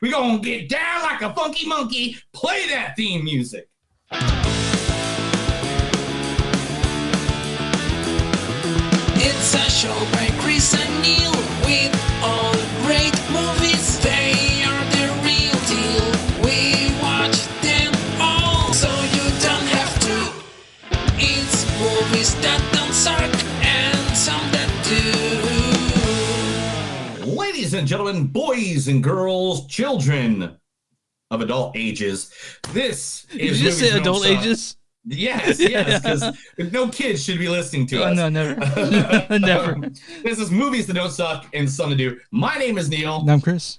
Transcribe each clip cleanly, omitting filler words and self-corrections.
We gonna get down like a funky monkey. Play that theme music. It's a show by Chris and Neil with all great movies. They are the real deal. We watch them all, so you don't have to. It's movies that don't suck and some that do. Ladies and gentlemen, boys and girls, children of adult ages, this is. Did you just say adult ages? Yes, because no kids should be listening to us. No, never. Never. This is Movies That Don't Suck and Some to Do. My name is Neil. And I'm Chris.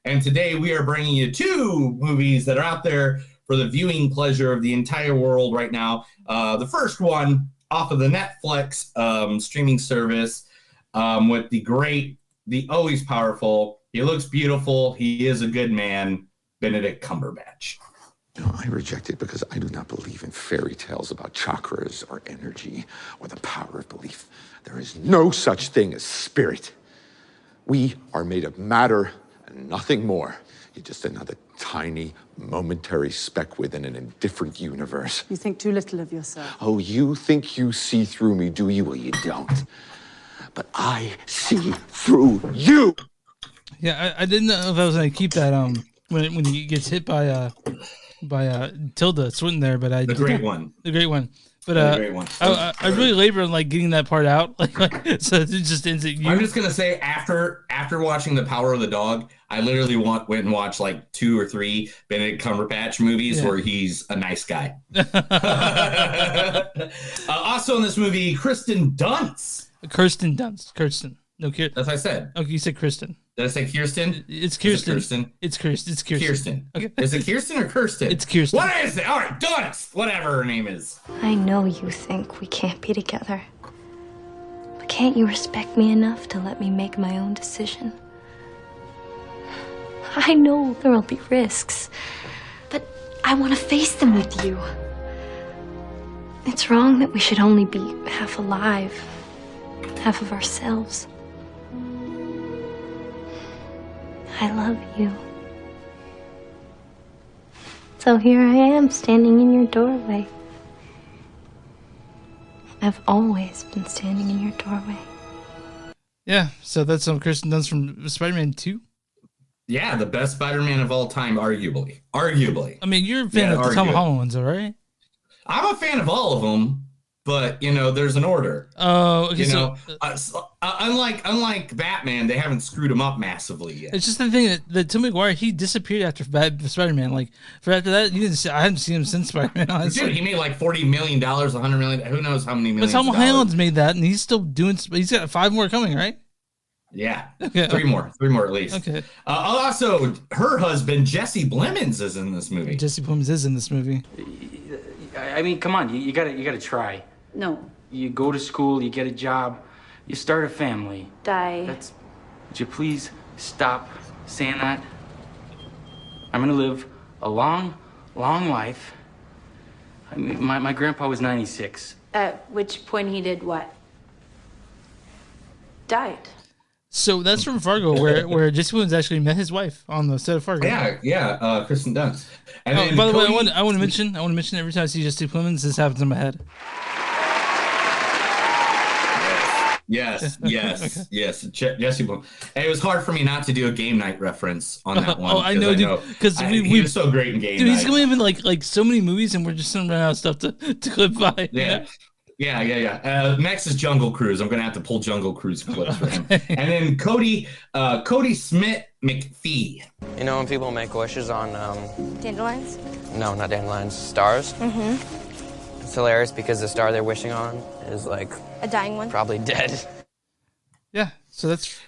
And today we are bringing you two movies that are out there for the viewing pleasure of the entire world right now. The first one off of the Netflix streaming service with the always powerful, he looks beautiful, he is a good man, Benedict Cumberbatch. No, I reject it because I do not believe in fairy tales about chakras or energy or the power of belief. There is no such thing as spirit. We are made of matter and nothing more. You're just another tiny, momentary speck within an indifferent universe. You think too little of yourself. Oh, you think you see through me, do you? Well, you don't. But I see through you. Yeah, I didn't know if I was going to keep that when he gets hit by Tilda Swinton there, but the great one. But the great one. I really labor on like getting that part out, so it just ends at you. I'm just gonna say after watching The Power of the Dog, I literally went and watched like 2 or 3 Benedict Cumberbatch movies where he's a nice guy. Also in this movie, Kirsten Dunst. No, That's what I said. Okay, you said Kristen. Did I say Kirsten? It's Kirsten. It's Kirsten. It's Kirsten. Okay. Is it Kirsten or Kirsten? It's Kirsten. What is it? All right, Dunst. Whatever her name is. I know you think we can't be together. But can't you respect me enough to let me make my own decision? I know there will be risks, but I want to face them with you. It's wrong that we should only be half alive, half of ourselves. I love you. So here I am, standing in your doorway. I've always been standing in your doorway. Yeah, so that's some Kirsten Dunst from Spider-Man 2. Yeah, the best Spider-Man of all time, arguably. I mean, you're a fan of the Tom Holland ones, all right? I'm a fan of all of them, but there's an order. Oh, okay. Unlike Batman, they haven't screwed him up massively yet. It's just the thing that Tom McGuire, he disappeared after Spider-Man. Like after that, I haven't seen him since Spider-Man. Honestly. Dude, he made like $40 million, $100 million. Who knows how many millions? But Tom Holland's made that, and he's still doing. He's got 5 more coming, right? Yeah, okay. 3 more at least. Okay. Also, her husband Jesse Plemons is in this movie. Jesse Plemons is in this movie. I mean, come on, you gotta try. No. You go to school, you get a job, you start a family. Die. Would you please stop saying that? I'm gonna live a long, long life. I mean, my grandpa was 96. At which point he did what? Died. So that's from Fargo, where Jesse Plemons actually met his wife on the set of Fargo. Yeah, Kristen Dunst. And by the way, I want to mention every time I see Jesse Plemons, this happens in my head. Yes. Jesse Plemons. And it was hard for me not to do a game night reference on that one. Oh, I know, dude. Because he was so great in game night. Dude, he's going to be like so many movies, and we're just running out of stuff to clip by. Yeah. Yeah. Next is Jungle Cruise. I'm going to have to pull Jungle Cruise clips for him. And then Cody Smith McPhee. You know when people make wishes on... Dandelions? No, not dandelions. Stars? Mm-hmm. It's hilarious because the star they're wishing on is like... A dying one? Probably dead. Yeah, so that's...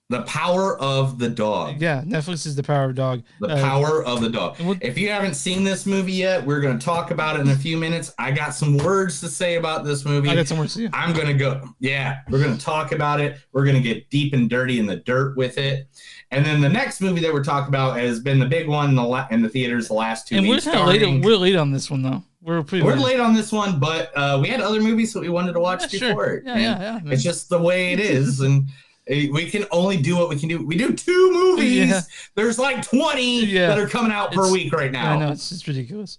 The Power of the Dog. Yeah, Netflix is The Power of the Dog. The Power of the Dog. If you haven't seen this movie yet, we're going to talk about it in a few minutes. I got some words to say about this movie. I got some words to say. I'm going to go. Yeah, we're going to talk about it. We're going to get deep and dirty in the dirt with it. And then the next movie that we're talking about has been the big one in the theaters the last 2 weeks. And we're kind of late. We're late on this one, though. We're late on this one, but we had other movies that we wanted to watch before. Sure. Yeah. It's just the way it is. And We can only do what we can do. We do 2 movies. Yeah. There's like 20 that are coming out per week right now. I know, it's just ridiculous.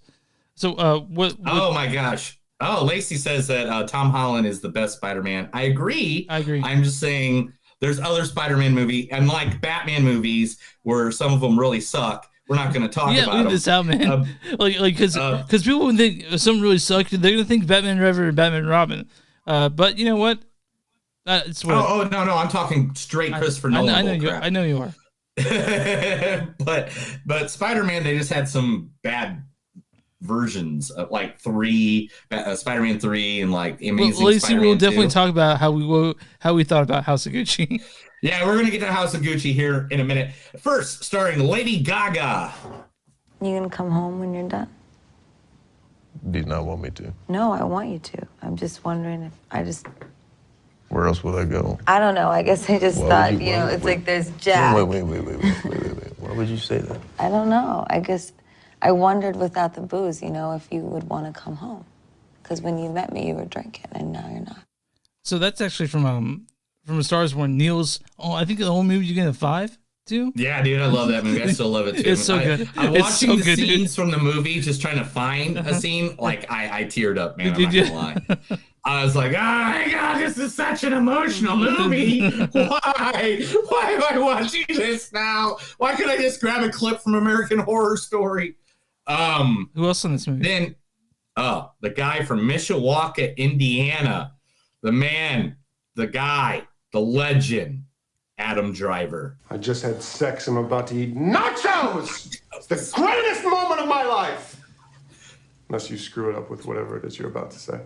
So, what? Oh my gosh. Oh, Lacey says that Tom Holland is the best Spider-Man. I agree. I'm just saying there's other Spider-Man movie, and like Batman movies where some of them really suck. We're not going to talk about leave them. this out, man. Because people would think some really suck. They're going to think Batman Forever and Batman and Robin. But you know what? It's what no, I'm talking straight Christopher Nolan. I know you are. but Spider-Man, they just had some bad versions of like Spider-Man 3 and like Amazing Lacey, Spider-Man we'll definitely 2. talk about how we thought about House of Gucci. Yeah, we're gonna get to House of Gucci here in a minute. First, starring Lady Gaga. You gonna come home when you're done? Do you not want me to? No, I want you to. I'm just wondering if Where else would I go? I don't know. I guess I just thought, it's like there's Jack. Wait. Why would you say that? I don't know. I guess I wondered without the booze, if you would want to come home. Because when you met me, you were drinking, and now you're not. So that's actually from A Star Is Born. Neil's, I think the whole movie you get a 5 too. Yeah, dude, I love that movie. I still love it too. It's so good. I'm watching the scenes from the movie, just trying to find a scene. Like I teared up, man. I'm not gonna lie. I was like, oh my God, this is such an emotional movie. Why? Why am I watching this now? Why could I just grab a clip from American Horror Story? Who else in this movie? Then, the guy from Mishawaka, Indiana. The man, the guy, the legend, Adam Driver. I just had sex. I'm about to eat nachos. It's the greatest moment of my life. Unless you screw it up with whatever it is you're about to say.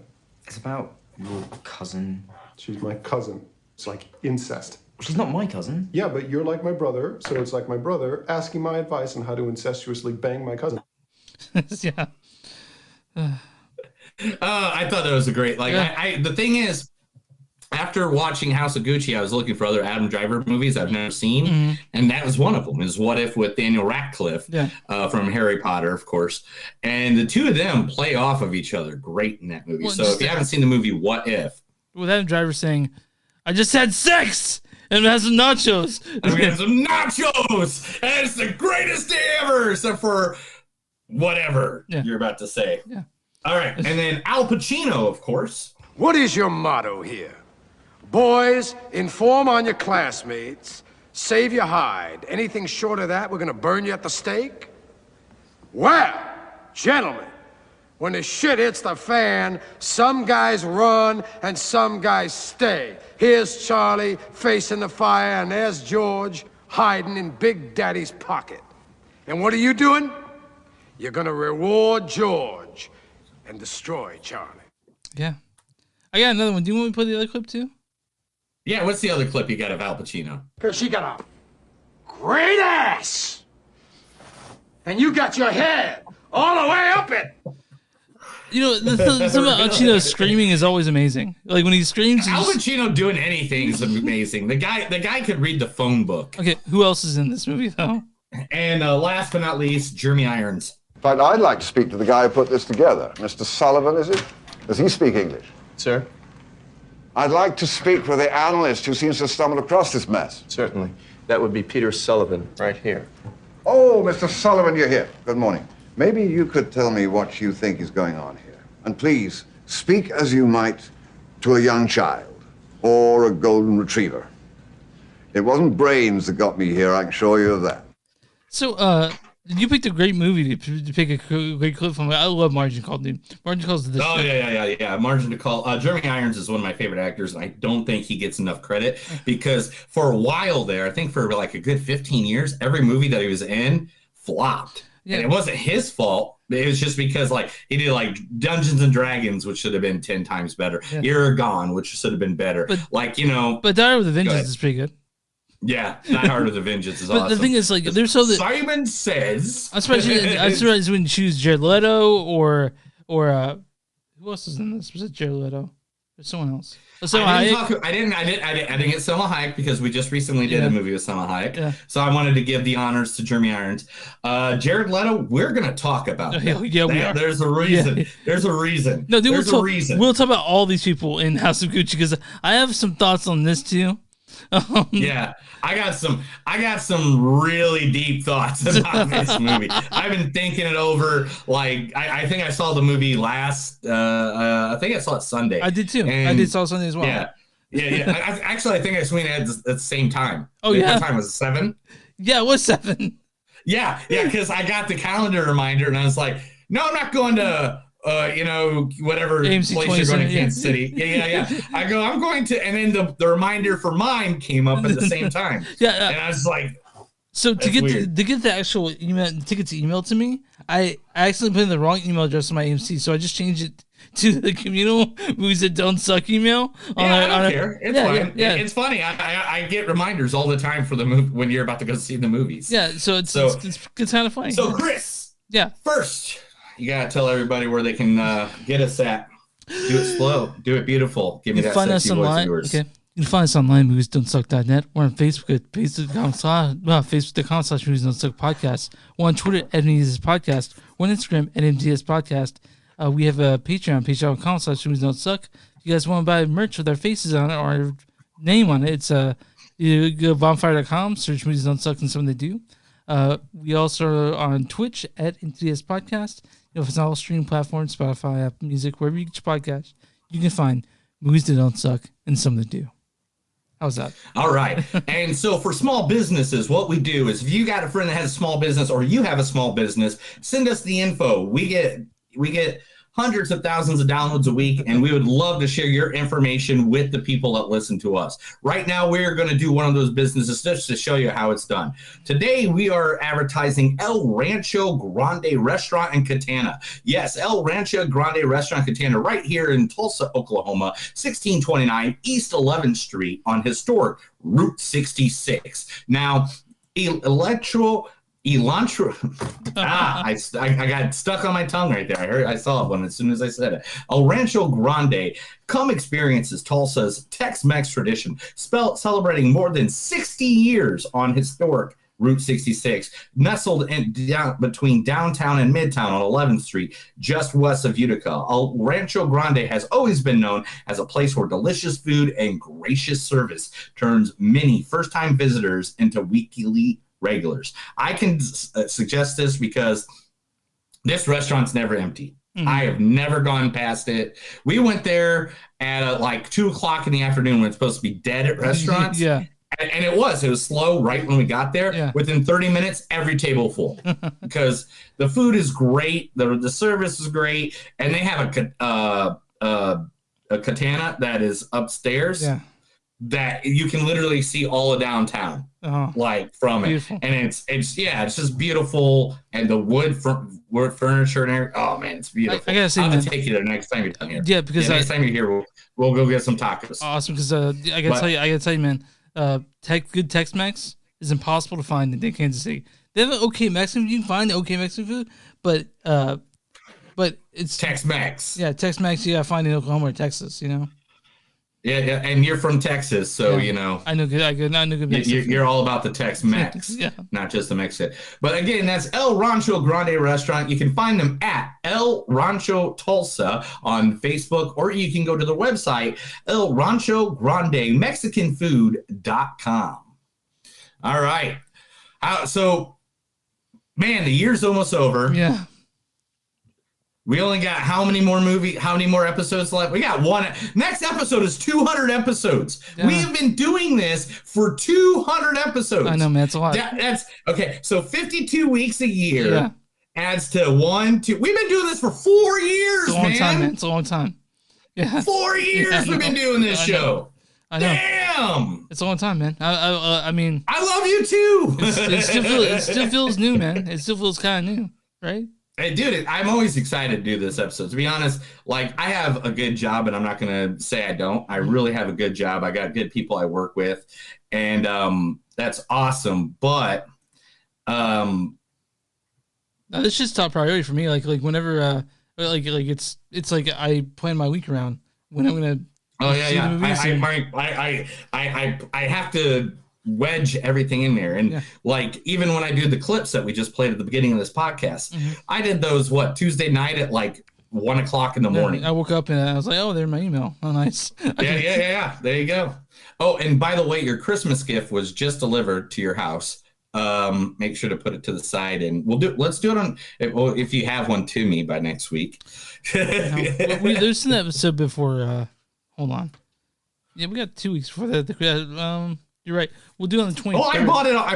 It's about your cousin. She's my cousin. It's like incest. She's not my cousin. Yeah, but you're like my brother, so it's like my brother asking my advice on how to incestuously bang my cousin. Yeah. I thought that was a great, the thing is, after watching House of Gucci, I was looking for other Adam Driver movies I've never seen, and that was one of them. Is What If with Daniel Radcliffe from Harry Potter, of course. And the two of them play off of each other great in that movie. So if you haven't seen the movie What If, with Adam Driver saying, "I just had sex and had some nachos. And we had some nachos, and it's the greatest day ever, except for whatever you're about to say." Yeah. All right, and then Al Pacino, of course. What is your motto here? Boys, inform on your classmates. Save your hide. Anything short of that, we're gonna burn you at the stake? Well, gentlemen, when the shit hits the fan, some guys run and some guys stay. Here's Charlie facing the fire, and there's George hiding in Big Daddy's pocket. And what are you doing? You're gonna reward George and destroy Charlie. Yeah. I got another one. Do you want me to play the other clip too? Yeah, what's the other clip you got of Al Pacino? Because she got a great ass. And you got your head all the way up it. Some of Al Pacino's screaming is always amazing. Like when he screams, Al Pacino doing anything is amazing. The guy could read the phone book. Okay, who else is in this movie though? And last but not least, Jeremy Irons. In fact, I'd like to speak to the guy who put this together. Mr. Sullivan, is it? Does he speak English? Sir? I'd like to speak with the analyst who seems to have stumbled across this mess. Certainly. That would be Peter Sullivan, right here. Oh, Mr. Sullivan, you're here. Good morning. Maybe you could tell me what you think is going on here. And please, speak as you might to a young child or a golden retriever. It wasn't brains that got me here, I can assure you of that. So, you picked a great movie to pick a great clip from. I love Margin Call, dude. Margin Call's the. Oh yeah. Margin to Call. Jeremy Irons is one of my favorite actors, and I don't think he gets enough credit because for a while there, I think for like a good 15 years, every movie that he was in flopped, and it wasn't his fault. It was just because like he did like Dungeons and Dragons, which should have been 10 times better. You're Gone, which should have been better. But Die with a Vengeance is pretty good. Yeah, Die Hard with a Vengeance is awesome. But the thing is, like, there's so that Simon Says. I'm surprised you wouldn't choose Jared Leto or who else is in this? Was it Jared Leto? Or someone else? I didn't get Selma Hayek because we just recently did a movie with Selma Hayek. Yeah. So I wanted to give the honors to Jeremy Irons. Jared Leto, we're gonna talk about that. Yeah, we are. There's a reason. Yeah. There's a reason. No, dude, we'll talk about all these people in House of Gucci because I have some thoughts on this too. Yeah, I got some really deep thoughts about this movie. I've been thinking it over. Like, I think I saw the movie last. I think I saw it Sunday. I did too. And I did saw Sunday as well. Yeah. Actually, I think I seen it at the same time. Oh, yeah? What time was it? 7? Yeah, it was 7. Yeah, because I got the calendar reminder and I was like, no, I'm not going to, whatever AMC place you're going to, yeah. Kansas City. Yeah. I'm going to, and then the reminder for mine came up at the same time. Yeah. And I was like, so to get the actual email tickets emailed to me, I accidentally put in the wrong email address on my AMC, so I just changed it to the communal movies that don't suck email. I don't care. It's fine. Yeah. It's funny. I get reminders all the time for the movie when you're about to go see the movies. Yeah, so it's kind of funny. So Chris, yeah, first you gotta tell everybody where they can get us at. Do it slow. Do it beautiful. Give me that sexy voice of yours. Okay. You can find us online, moviesdon'tsuck.net. We're on Facebook at facebook.com/moviesdon'tsuck podcast. We're on Twitter at MDS Podcast. We're on Instagram at MDS Podcast. We have a Patreon, patreon.com/moviesdon'tsuck. If you guys want to buy merch with our faces on it or our name on it, it's you go to bonfire.com, search Movies Don't Suck and something they do. We also are on Twitch at MDS Podcast. If it's on all streaming platforms, Spotify, Apple Music, wherever you get your podcast, you can find Movies That Don't Suck and Some That Do. How's that? All right. And so for small businesses, what we do is if you got a friend that has a small business or you have a small business, send us the info. We get hundreds of thousands of downloads a week, and we would love to share your information with the people that listen to us. Right now, we're going to do one of those businesses just to show you how it's done. Today, we are advertising El Rancho Grande Restaurant in Katana. Yes, El Rancho Grande Restaurant Katana right here in Tulsa, Oklahoma, 1629 East 11th Street on historic Route 66. Now, Elantra. I got stuck on my tongue right there. I saw it one as soon as I said it. El Rancho Grande. Come experiences Tulsa's Tex-Mex tradition, celebrating more than 60 years on historic Route 66, nestled between downtown and Midtown on 11th Street, just west of Utica. El Rancho Grande has always been known as a place where delicious food and gracious service turns many first-time visitors into weekly regulars. I can suggest this because this restaurant's never empty. Mm-hmm. I have never gone past it. We went there at like 2:00 in the afternoon when it's supposed to be dead at restaurants. Yeah. And it was slow right when we got there. Yeah. Within 30 minutes, every table full because the food is great. The service is great. And they have a Katana that is upstairs that you can literally see all of downtown. Like from beautiful. It, and it's just beautiful, and the wood furniture and everything. Oh man, it's beautiful. I gotta say, I'll take you there next time you're down here. Yeah, because next time you're here, we'll go get some tacos. Awesome, because I gotta tell you, man, good Tex-Mex is impossible to find in Kansas City. They have an okay Mexican. You can find okay Mexican food, but it's Tex-Mex. Yeah, Tex-Mex. You gotta find in Oklahoma or Texas. You know. Yeah, and you're from Texas, so you know. I know good Mexican. You're all about the Tex-Mex, not just the Mexican. But again, that's El Rancho Grande Restaurant. You can find them at El Rancho Tulsa on Facebook, or you can go to the website elranchoGrandeMexicanFood.com. All right. So, man, the year's almost over. Yeah. We only got how many more episodes left? We got one. Next episode is 200 episodes. Yeah. We have been doing this for 200 episodes. I know, man. It's a lot. That's okay. So 52 weeks a year adds to 1, 2. We've been doing this for 4 years, it's a long time, man. It's a long time. Yeah. 4 years we've been doing this show. I know. Damn. It's a long time, man. I mean. I love you too. It still feels new, man. It still feels kind of new, right? Hey, dude, I'm always excited to do this episode. To be honest, like, I have a good job, and I'm not going to say I don't. I really have a good job. I got good people I work with, and that's awesome. But this is top priority for me. Like whenever, it's like I plan my week around when I'm going to. Oh yeah. I have to wedge everything in there, and like even when I do the clips that we just played at the beginning of this podcast, I did those Tuesday night at like 1 o'clock in the morning. I woke up and I was like, oh, there's my email. Oh, nice. Yeah. There you go. Oh, and by the way, your Christmas gift was just delivered to your house. Make sure to put it to the side, and let's do it on if you have one to me by next week. There's an episode before. Hold on. Yeah, we got 2 weeks before that. You're right. We'll do it on the 23rd. Oh, I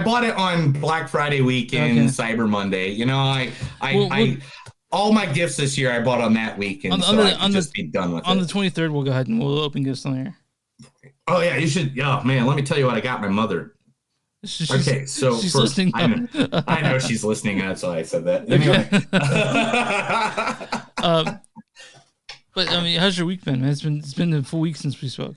bought it on Black Friday weekend, Cyber Monday. You know, I all my gifts this year I bought on that weekend, I could just be done with it. On the 23rd, we'll go ahead and we'll open gifts on there. Oh yeah, you should. Oh man, let me tell you what I got my mother. Okay, so she's listening. I know she's listening. That's why I said that. Anyway. But I mean, how's your week been, man? It's been a full week since we spoke.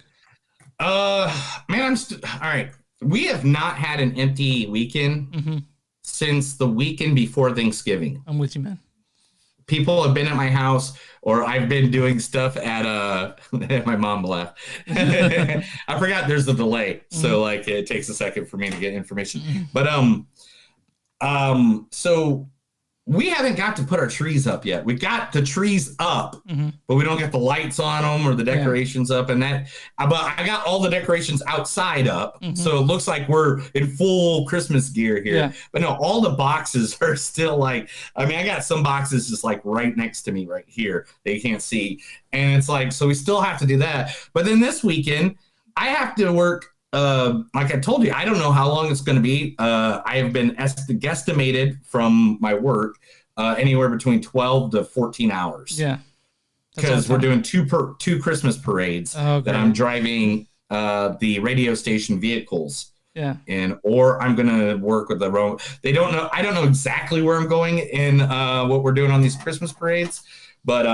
Man, all right. We have not had an empty weekend since the weekend before Thanksgiving. I'm with you, man. People have been at my house, or I've been doing stuff at my mom left. I forgot there's a delay, so like it takes a second for me to get information. But so we haven't got to put our trees up yet. We got the trees up, but we don't get the lights on them or the decorations up, and that. But I got all the decorations outside up, so it looks like we're in full Christmas gear here. Yeah. But no, all the boxes are still like. I mean, I got some boxes just like right next to me, right here that you can't see, and it's like so we still have to do that. But then this weekend, I have to work. Like I told you, I don't know how long it's going to be. I have been guesstimated from my work anywhere between 12 to 14 hours. Yeah. Because we're doing two Christmas parades that I'm driving the radio station vehicles. Yeah. Or I'm going to work with the road. They don't know. I don't know exactly where I'm going in what we're doing on these Christmas parades. But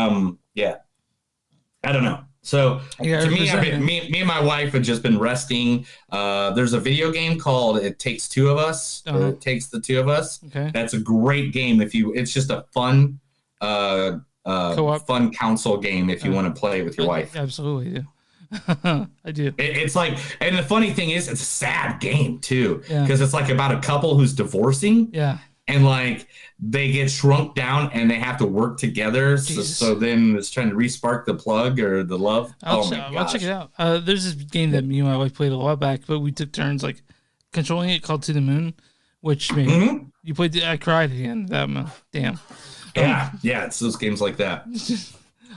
yeah, I don't know. So to me, me and my wife have just been resting. There's a video game called It Takes Two of Us. Or It Takes the Two of Us. Okay. That's a great game. It's just a fun, fun console game if you want to play with your wife. Absolutely, yeah. I do. It's like, and the funny thing is, it's a sad game too, Yeah. because it's like about a couple who's divorcing. Yeah. And like they get shrunk down and they have to work together. So then it's trying to re-spark the plug or the love. I'll check it out. There's this game that me and my wife played a while back, but we took turns like controlling it called To the Moon, which made you played. I cried at the end of that one. Damn. Yeah. It's those games like that.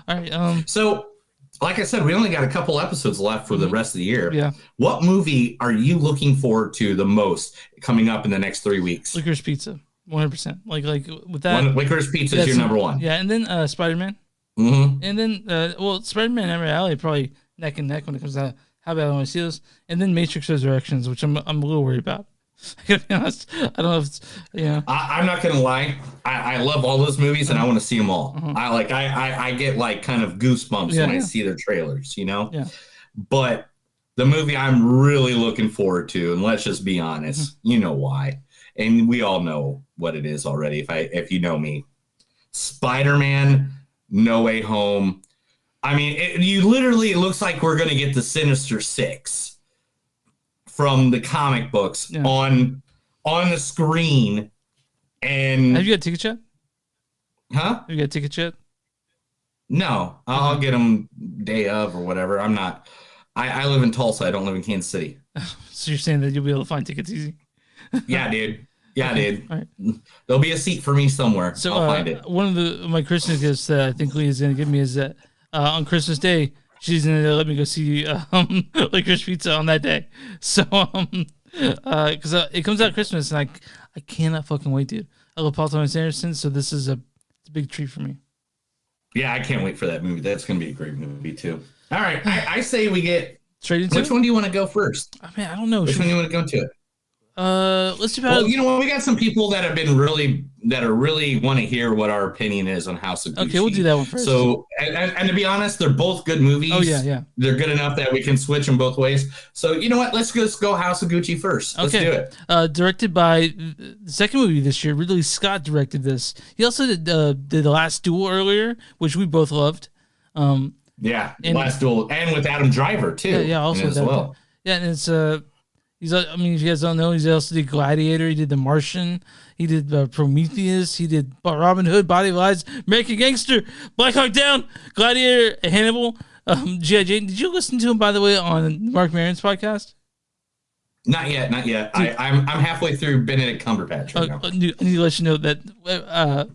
All right. So, like I said, we only got a couple episodes left for the rest of the year. Yeah. What movie are you looking forward to the most coming up in the next 3 weeks? Licorice Pizza. 100%. Like with that, Licorice Pizza is your number one. Yeah, and then Spider-Man. And then Spider-Man and Reality probably neck and neck when it comes to how bad I want to see those. And then Matrix Resurrections, which I'm a little worried about. I gotta be honest. I don't know if it's I'm not gonna lie. I love all those movies and I want to see them all. I get like kind of goosebumps when I see their trailers, you know. Yeah. But the movie I'm really looking forward to, and let's just be honest, you know why. And we all know what it is already. If you know me, Spider-Man, No Way Home. I mean, it looks like we're gonna get the Sinister Six from the comic books on the screen. And have you got tickets yet? Huh? Have you got tickets yet? No, I'll get them day of or whatever. I'm not. I live in Tulsa. I don't live in Kansas City. So you're saying that you'll be able to find tickets easy? Yeah, dude. Yeah, dude. All right. There'll be a seat for me somewhere. So I'll find it. One of my Christmas gifts that I think Leah's going to give me is that on Christmas Day, she's going to let me go see Licorice Pizza on that day. So, because it comes out Christmas, and I cannot fucking wait, dude. I love Paul Thomas Anderson, so this is a big treat for me. Yeah, I can't wait for that movie. That's going to be a great movie, too. All right. I say we get... Straight into Which one do you want to go first? I mean, I don't know. Which one do you want to go to? Let's do. Well, you know what? We got some people that have been really want to hear what our opinion is on House of Gucci. Okay, we'll do that one first. So, and to be honest, they're both good movies. Oh yeah. They're good enough that we can switch them both ways. So, you know what? Let's just go House of Gucci first. Let's do it. Directed by the second movie this year. Ridley Scott directed this. He also did The Last Duel earlier, which we both loved. Yeah, Last Duel, and with Adam Driver too. Yeah, also as well. Yeah, and it's He's, I mean, if you guys don't know, he's also did Gladiator. He did The Martian. He did Prometheus. He did Robin Hood, Body of Lies, American Gangster, Black Hawk Down, Gladiator, Hannibal, G.I. Jane. Did you listen to him, by the way, on Mark Maron's podcast? Not yet. I'm halfway through Benedict Cumberbatch right now. I need to let you know that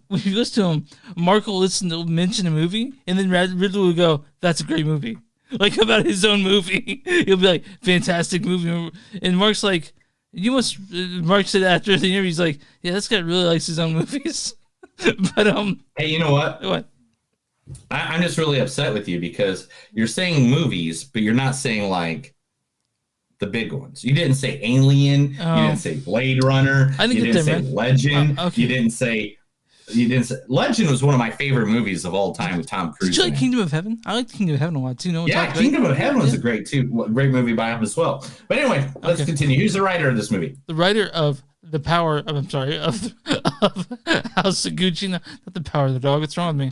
when you listen to him, Mark will mention a movie, and then Ridley will go, "That's a great movie." Like about his own movie. He'll be like, "Fantastic movie." And Mark's like, Mark said after the interview, he's like, "Yeah, this guy really likes his own movies." But hey, you know what? What? I'm just really upset with you because you're saying movies, but you're not saying like the big ones. You didn't say Alien. You didn't say Blade Runner. I didn't you get didn't there, say man. Legend. Okay. You didn't say Legend was one of my favorite movies of all time with Tom Cruise. Did you like in it. Kingdom of Heaven? I like Kingdom of Heaven a lot too. No one Yeah, talked about Kingdom it. of Heaven was Yeah. a great movie by him as well. But anyway, let's continue. Who's the writer of this movie? The writer of of House of Gucci, not The Power of the Dog. What's wrong with me?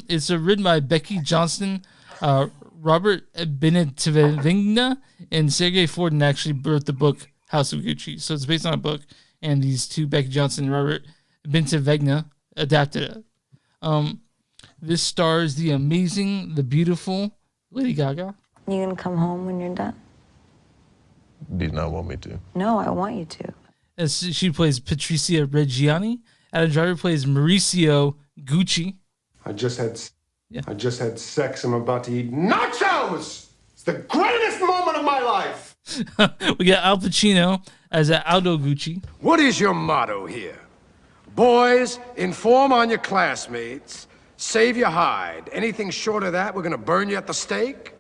It's written by Becky Johnston, Robert Benedict, and Sergei Fordin actually wrote the book House of Gucci. So it's based on a book, and these two, Becky Johnston and Robert Benedict, adapted it. This stars the amazing, the beautiful Lady Gaga. You gonna come home when you're done? Do you not want me to? No, I want you to. As she plays Patricia Reggiani. Adam Driver plays Mauricio Gucci. I just had sex. I'm about to eat nachos. It's the greatest moment of my life. We got Al Pacino as Aldo Gucci. What is your motto here? Boys, inform on your classmates. Save your hide. Anything short of that, we're gonna burn you at the stake.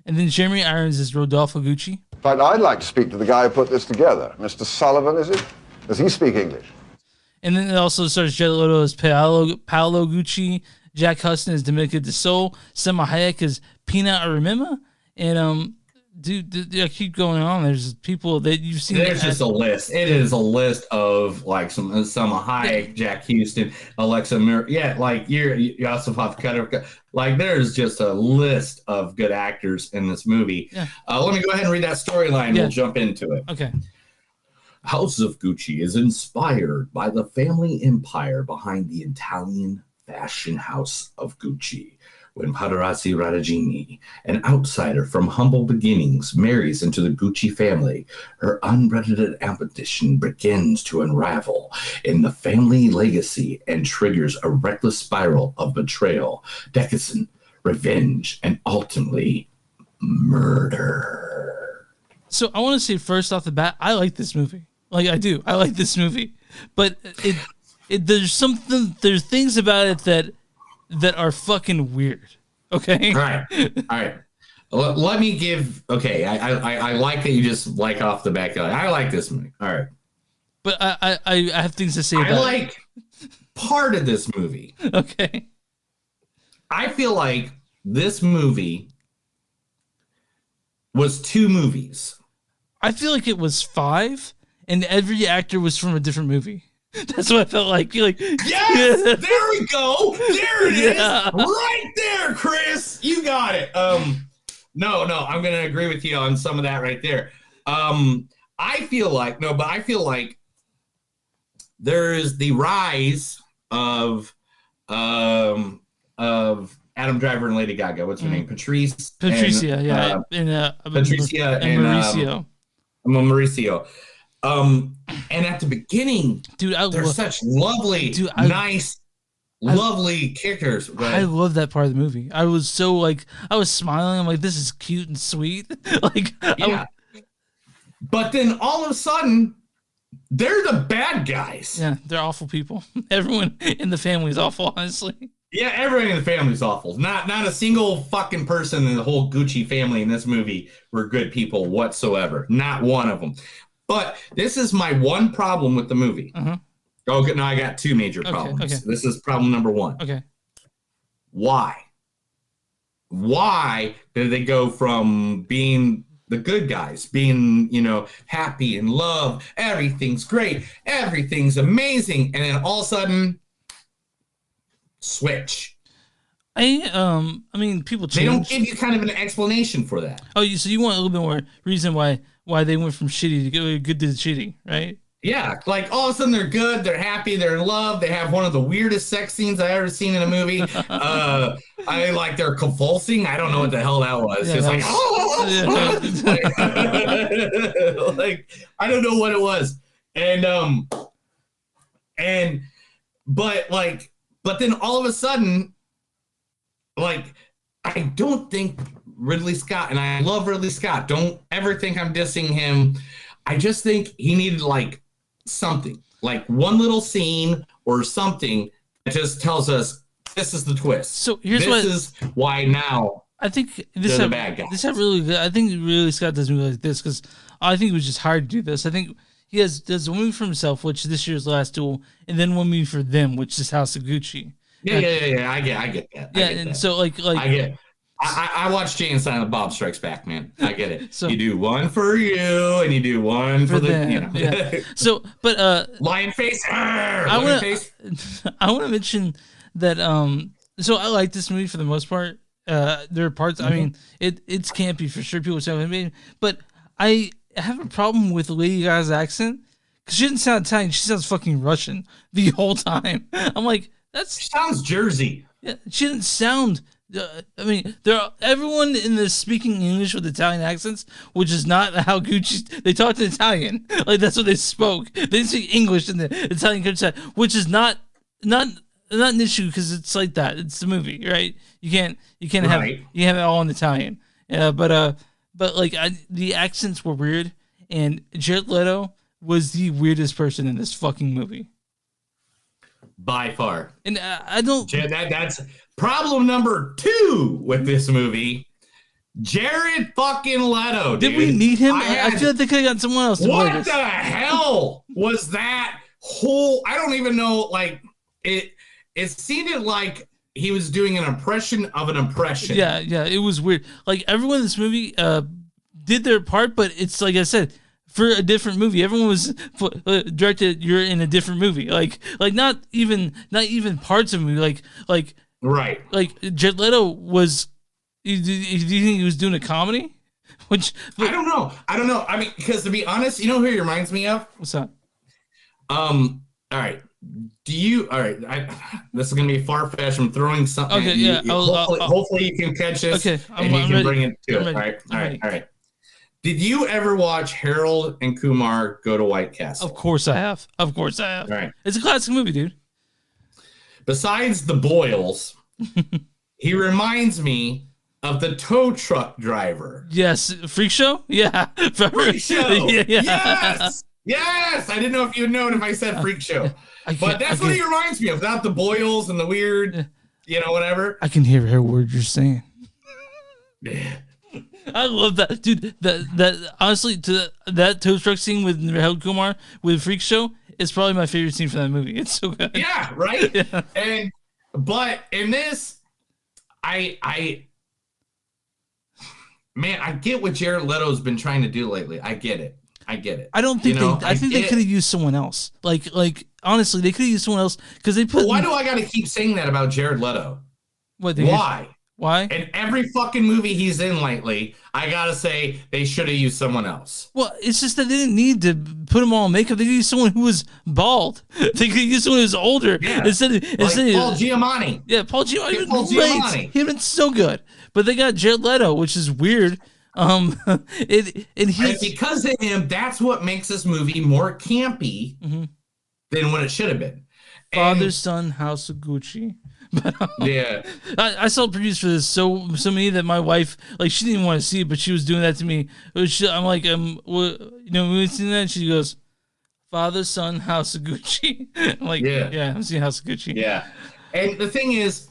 And then Jeremy Irons is Rodolfo Gucci. In fact, I'd like to speak to the guy who put this together. Mr. Sullivan, is it? Does he speak English? And then it also stars Jared Leto as Paolo Gucci, Jack Huston as Dominica De Sol, Selma Hayek as Pina Aramima, and dude, I keep going on. There's people that you've seen. There's just a list. It is a list of like some Hayek, Jack Houston, Alexa Mir. Yeah, like you also have to cut it. Like there's just a list of good actors in this movie. Yeah. Let me go ahead and read that storyline. Yeah. We'll jump into it. Okay. House of Gucci is inspired by the family empire behind the Italian fashion house of Gucci. When Paparazzi Radagini, an outsider from humble beginnings, marries into the Gucci family, her unbridled ambition begins to unravel in the family legacy and triggers a reckless spiral of betrayal, decadence, revenge, and ultimately murder. So I want to say first off the bat, I like this movie. Like I do, I like this movie, but there's things about it that are fucking weird. Okay. All right. Let me give. Okay, I like that you just like off the back. I like this movie. All right. But I have things to say about I like part of this movie. Okay. I feel like this movie was 2 movies. I feel like it was 5, and every actor was from a different movie. That's what I felt like. You're like, yes, there we go. There it is. Yeah. Right there, Chris. You got it. No, I'm gonna agree with you on some of that right there. I feel like there is the rise of Adam Driver and Lady Gaga. What's her name? Patricia, and Patricia and Mauricio. Mauricio. And at the beginning, dude, they're such lovely, nice, lovely characters. I love that part of the movie. I was so like, I was smiling. I'm like, this is cute and sweet. Like, yeah. But then all of a sudden, they're the bad guys. Yeah, they're awful people. Everyone in the family is awful, honestly. Yeah, everyone in the family is awful. Not a single fucking person in the whole Gucci family in this movie were good people whatsoever. Not one of them. But this is my one problem with the movie. Okay, no, I got 2 major problems. Okay. This is problem number 1. Okay. Why? Why did they go from being the good guys, being, happy and love, everything's great, everything's amazing, and then all of a sudden, switch? I mean, people change. They don't give you kind of an explanation for that. Oh, so you want a little bit more reason why why they went from shitty to good to shitty, right? Yeah, like all of a sudden they're good, they're happy, they're in love, they have one of the weirdest sex scenes I've ever seen in a movie. I like they're convulsing. I don't know what the hell that was. Yeah, Just that like, like I don't know what it was. But then all of a sudden, like, I don't think Ridley Scott, and I love Ridley Scott, don't ever think I'm dissing him. I just think he needed like something, like one little scene or something that just tells us this is the twist. So here's this is why now I think they're the bad guys. This had really good. I think Ridley Scott does movies like this because I think it was just hard to do this. I think he does a movie for himself, which is this year's Last Duel, and then one movie for them, which is House of Gucci. Yeah. I get that. Yeah, and so like I get. I watched Jay and Silent Bob Strikes Back, man. I get it. So you do one for you, and you do one for the them, you know. Yeah. So, but lion face. I want to mention that. So I like this movie for the most part. There are parts. I mean, it's campy for sure. People say, but I have a problem with Lady Gaga's accent because she doesn't sound Italian. She sounds fucking Russian the whole time. I'm like, she sounds Jersey. Yeah, she didn't sound. I mean, everyone in this speaking English with Italian accents, which is not how Gucci. They talked in Italian, like that's what they spoke. They didn't speak English in the Italian countryside, which is not an issue because it's like that. It's the movie, right? You can't have it all in Italian. But like the accents were weird, and Jared Leto was the weirdest person in this fucking movie. By far. And I don't... That's problem number 2 with this movie. Jared fucking Leto, dude. Did we need him? I feel like they could have gotten someone else to play What this. the hell was that whole... I don't even know, like, it seemed like he was doing an impression of an impression. Yeah, it was weird. Like, everyone in this movie did their part, but it's, like I said... For a different movie, everyone was directed. You're in a different movie, like not even parts of the movie, like right. Like Jared Leto was. Do you think he was doing a comedy? Which I don't know. I mean, because to be honest, you know who he reminds me of? What's that? All right. This is gonna be far fetched. I'm throwing something. Okay, at you. yeah. Hopefully you can catch this. Okay, and you can ready. bring it to I'm it. ready. All right. Did you ever watch Harold and Kumar Go to White Castle? Of course I have. All right. It's a classic movie, dude. Besides the boils, he reminds me of the tow truck driver. Yes, Freak Show. Yeah, Freak Show. Yeah. Yes. I didn't know if you'd known if I said Freak Show, but that's what he reminds me of. Without the boils and the weird, whatever. I can hear every word you're saying. I love that, dude. That honestly, that tow truck scene with Harold Kumar with Freak Show is probably my favorite scene from that movie. It's so good. Yeah, right. Yeah. But in this, I get what Jared Leto's been trying to do lately. I get it. I don't think I think they could have used someone else. Like honestly, they could have used someone else because they put. Why do I got to keep saying that about Jared Leto? Why? Why? In every fucking movie he's in lately, I gotta say they should have used someone else. Well, it's just that they didn't need to put him all in makeup. They used someone who was bald. They could use someone who's older. Yeah. Instead Paul Giamatti. Yeah, Paul Giamatti. Paul Giamatti. He'd been so good. But they got Jared Leto, which is weird. And because of him, that's what makes this movie more campy than what it should have been. Father, Son, House of Gucci. Yeah, I saw produced for this so many that my wife she didn't even want to see it, but she was doing that to me. I'm like, we seen that. She goes, Father, Son, House of Gucci. I'm like, yeah, I'm seeing House of Gucci. Yeah, and the thing is,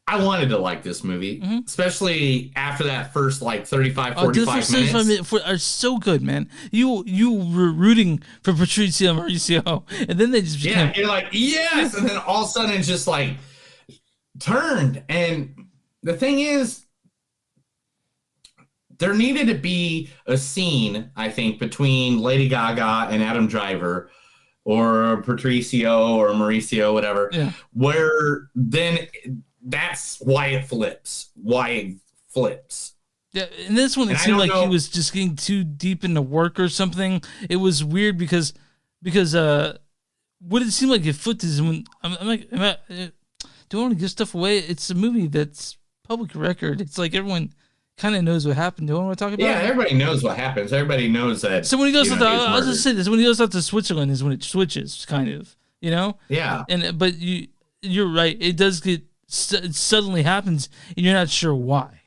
I wanted to like this movie, especially after that first 35, 45 minutes. Are so good, man. You were rooting for Mauricio, and then they just became... you're like, yes, and then all of a sudden it's just turned. And the thing is, there needed to be a scene, I think, between Lady Gaga and Adam Driver, or Patricio or Mauricio, whatever, where then that's why it flips. Yeah, and this one it And I seemed don't like he know- was just getting too deep into work or something. It was weird because what it seemed like it flipped is when I'm like, do I want to give stuff away? It's a movie that's public record. It's like everyone kind of knows what happened. Do I want to talk about Yeah, it? everybody knows what happens. Everybody knows that. So when he goes you out know, to, he was I'll just murdered. say this: when he goes out to Switzerland is when it switches, kind of, Yeah. But you're right. It does get it suddenly happens, and you're not sure why.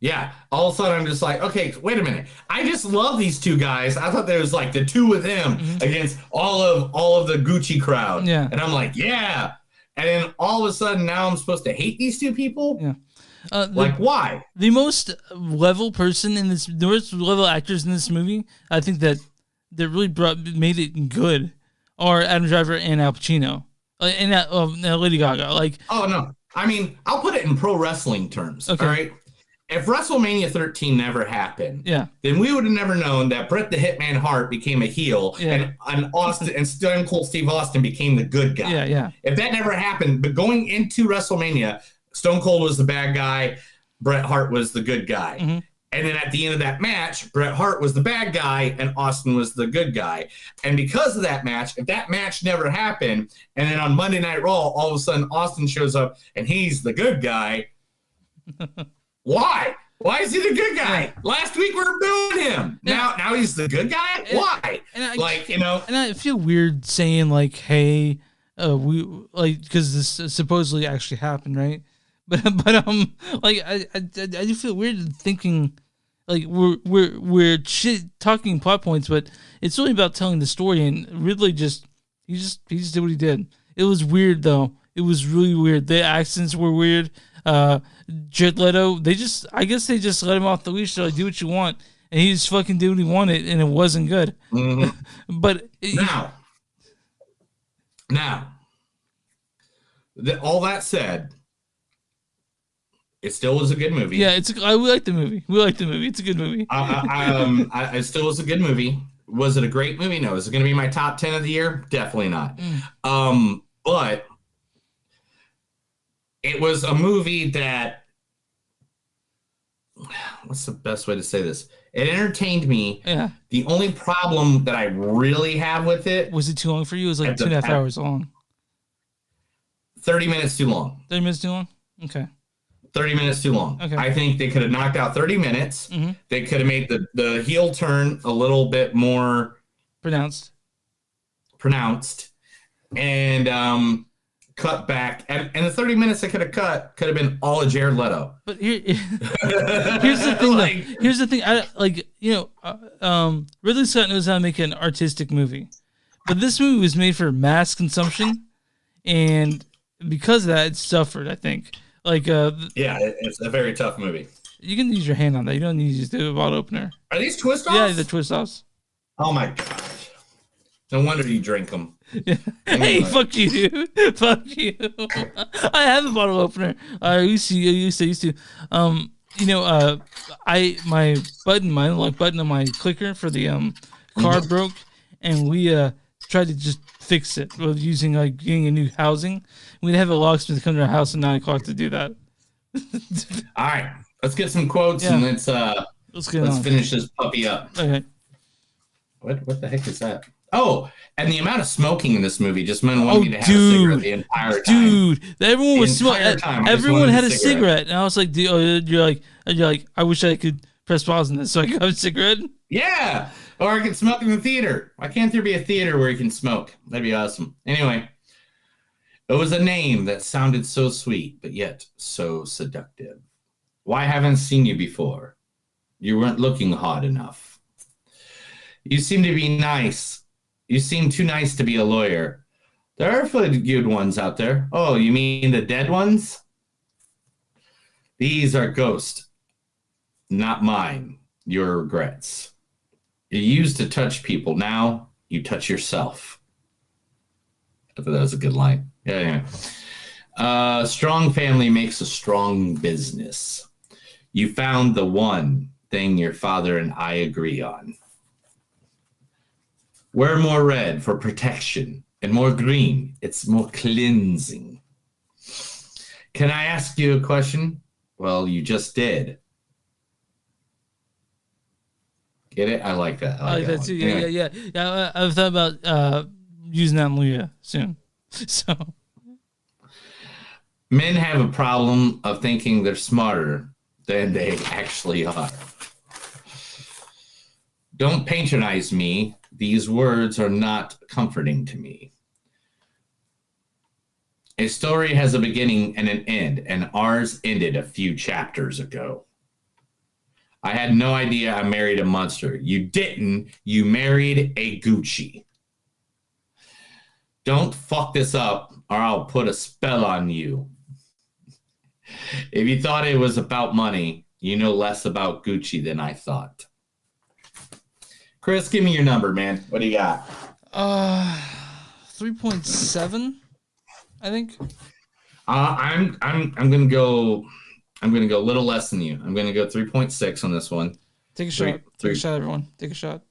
Yeah. All of a sudden, I'm just like, okay, wait a minute. I just love these two guys. I thought there was like the two of them against all of the Gucci crowd. Mm-hmm. Yeah. And I'm like, yeah. And then all of a sudden, now I'm supposed to hate these two people. Yeah. Why? The most level person in this, the most level actors in this movie, I think that really made it good, are Adam Driver and Al Pacino, and Lady Gaga. Like, Oh no. I mean, I'll put it in pro wrestling terms. Okay. All right. If WrestleMania 13 never happened, yeah, then we would have never known that Bret the Hitman Hart became a heel and Austin and Stone Cold Steve Austin became the good guy. Yeah, yeah. If that never happened, but going into WrestleMania, Stone Cold was the bad guy, Bret Hart was the good guy. Mm-hmm. And then at the end of that match, Bret Hart was the bad guy and Austin was the good guy. And because of that match, if that match never happened, and then on Monday Night Raw, all of a sudden Austin shows up and he's the good guy, why? Why is he the good guy? Last week we were booing him. Now he's the good guy? Why? And I feel weird saying like, "Hey, we like," because this supposedly actually happened, right? But like I do feel weird thinking like we're talking plot points, but it's really about telling the story. And Ridley he just did what he did. It was weird though. It was really weird. The accents were weird. Jared Leto, I guess they just let him off the leash. They're like, do what you want, and he just fucking did what he wanted, and it wasn't good. Mm-hmm. But all that said, it still was a good movie. Yeah, we like the movie. We like the movie. It's a good movie. It still was a good movie. Was it a great movie? No. Is it going to be my top 10 of the year? Definitely not. But it was a movie that, what's the best way to say this? It entertained me. Yeah. The only problem that I really have with it. Was it too long for you? It was like 2.5 hours long. 30 minutes too long. 30 minutes too long? Okay. 30 minutes too long. Okay. I think they could have knocked out 30 minutes. Mm-hmm. They could have made the heel turn a little bit more pronounced, and cut back. And the 30 minutes they could have cut could have been all of Jared Leto. But here's the thing. Here's the thing. Ridley Scott knows how to make an artistic movie, but this movie was made for mass consumption, and because of that, it suffered. I think. It's a very tough movie. You can use your hand on that. You don't need to use the bottle opener. Are these twist offs? Yeah, the twist offs. Oh my gosh! No wonder you drink them. Yeah. Hey, fuck you, dude. Fuck you. I have a bottle opener. I used to. My unlock button on my clicker for the car broke, and we tried to just fix it with using getting a new housing. We'd have a locksmith come to our house at 9 o'clock to do that. All right, let's get some quotes and let's finish this puppy up. Okay. What the heck is that? Oh, and the amount of smoking in this movie just meant wanted me to have a cigarette the entire time. Dude, everyone was smoking. Everyone had a cigarette, and I was like, you're like, I wish I could press pause on this so I could have a cigarette. Yeah, or I could smoke in the theater. Why can't there be a theater where you can smoke? That'd be awesome. Anyway, it was a name that sounded so sweet, but yet so seductive. Why haven't I seen you before? You weren't looking hot enough. You seem to be nice. You seem too nice to be a lawyer. There are good ones out there. Oh, you mean the dead ones? These are ghosts, not mine. Your regrets. You used to touch people. Now you touch yourself. I thought that was a good line. Yeah. Strong family makes a strong business. You found the one thing your father and I agree on. Wear more red for protection and more green. It's more cleansing. Can I ask you a question? Well, you just did. Get it? I like that. I like that one. too. Yeah. I've thought about using that in Leah soon. So men have a problem of thinking they're smarter than they actually are. Don't patronize me. These words are not comforting to me. A story has a beginning and an end, and ours ended a few chapters ago. I had no idea I married a monster. You didn't. You married a Gucci. Don't fuck this up, or I'll put a spell on you. If you thought it was about money, you know less about Gucci than I thought. Chris, give me your number, man. What do you got? 3.7, I think. I'm gonna go a little less than you. I'm gonna go 3.6 on this one. Take a shot. Take a shot, everyone. Take a shot.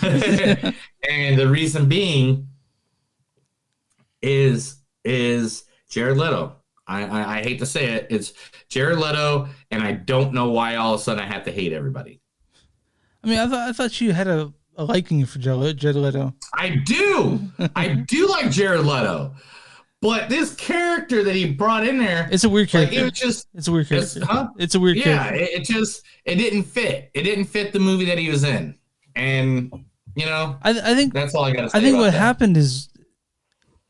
And the reason being is Jared Leto. I hate to say it. It's Jared Leto, and I don't know why all of a sudden I have to hate everybody. I mean, I thought you had a liking for Jared Leto. I do. I do like Jared Leto. But this character that he brought in there, it's a weird character. Like, it was just, it's a weird character. It's a weird character. Yeah, it didn't fit. It didn't fit the movie that he was in. And, you know, I think that's all I got to say. I think about what that. happened is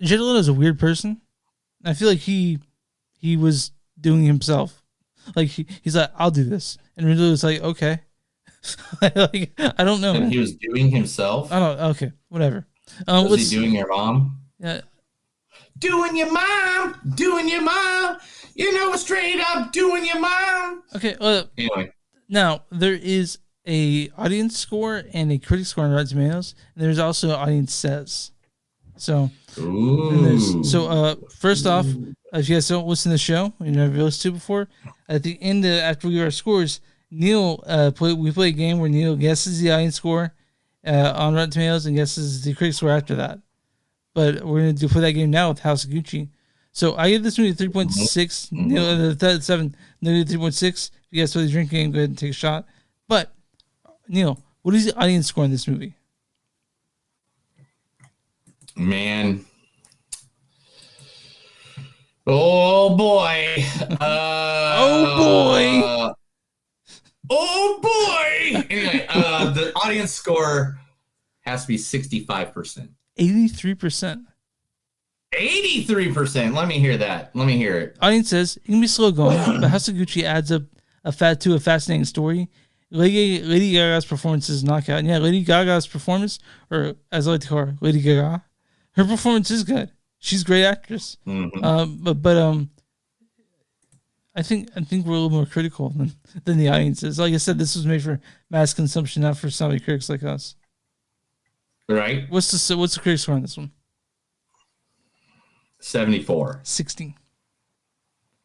Jared Leto is a weird person. I feel like he was doing himself. Like he's like, I'll do this. And Ridley was like, okay. Like, I don't know. And he was doing himself? I don't. Okay, whatever. Was he doing your mom? Yeah. Doing your mom. You know, straight up doing your mom. Okay. Anyway. Now, there is a audience score and a critic score on Rotten Tomatoes. And there's also an audience says. So, first off, if you guys don't listen to the show, you never listened to it before, at the end, after we give our scores, Neil, we play a game where Neil guesses the audience score on Rotten Tomatoes and guesses the critic score after that. But we're going to play that game now with House of Gucci. So I give this movie 3.6. Neil, 7. Neil, 3.6. If you guys play the drink game, go ahead and take a shot. But, Neil, what is the audience score in this movie? Man. Oh, boy. Oh, boy. Anyway, the audience score has to be 65%. 83%. 83%. Let me hear that. Let me hear it. Audience says it can be slow going, but House of Gucci adds up a fascinating story. Lady Gaga's performance is knockout. And yeah, Lady Gaga's performance, or as I like to call her, Lady Gaga, her performance is good. She's a great actress. Mm-hmm. I think we're a little more critical than the audience is. Like I said, this was made for mass consumption, not for some critics like us. Right. What's the critic score on this one? 74. 60.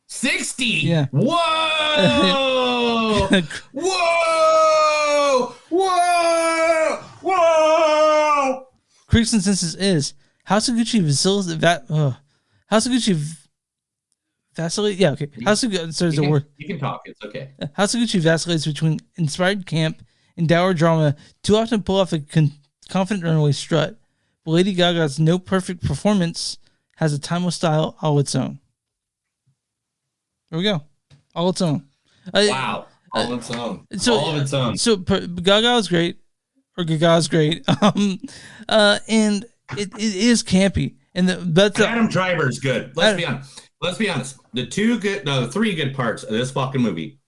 60? Yeah. Whoa! Whoa! Whoa! Whoa! Critics' consensus is House of Gucci vacillates. Yeah, okay. House of Gucci. You can talk. It's okay. House of Gucci vacillates between inspired camp and dour drama. Too often pull off a confident runaway strut. But Lady Gaga's no perfect performance has a timeless style all its own. There we go. All its own. Wow. All its own. All of its own. So Gaga is great. Or Gaga's great. And it is campy. And Adam Driver's good. Let's be honest. The three good parts of this fucking movie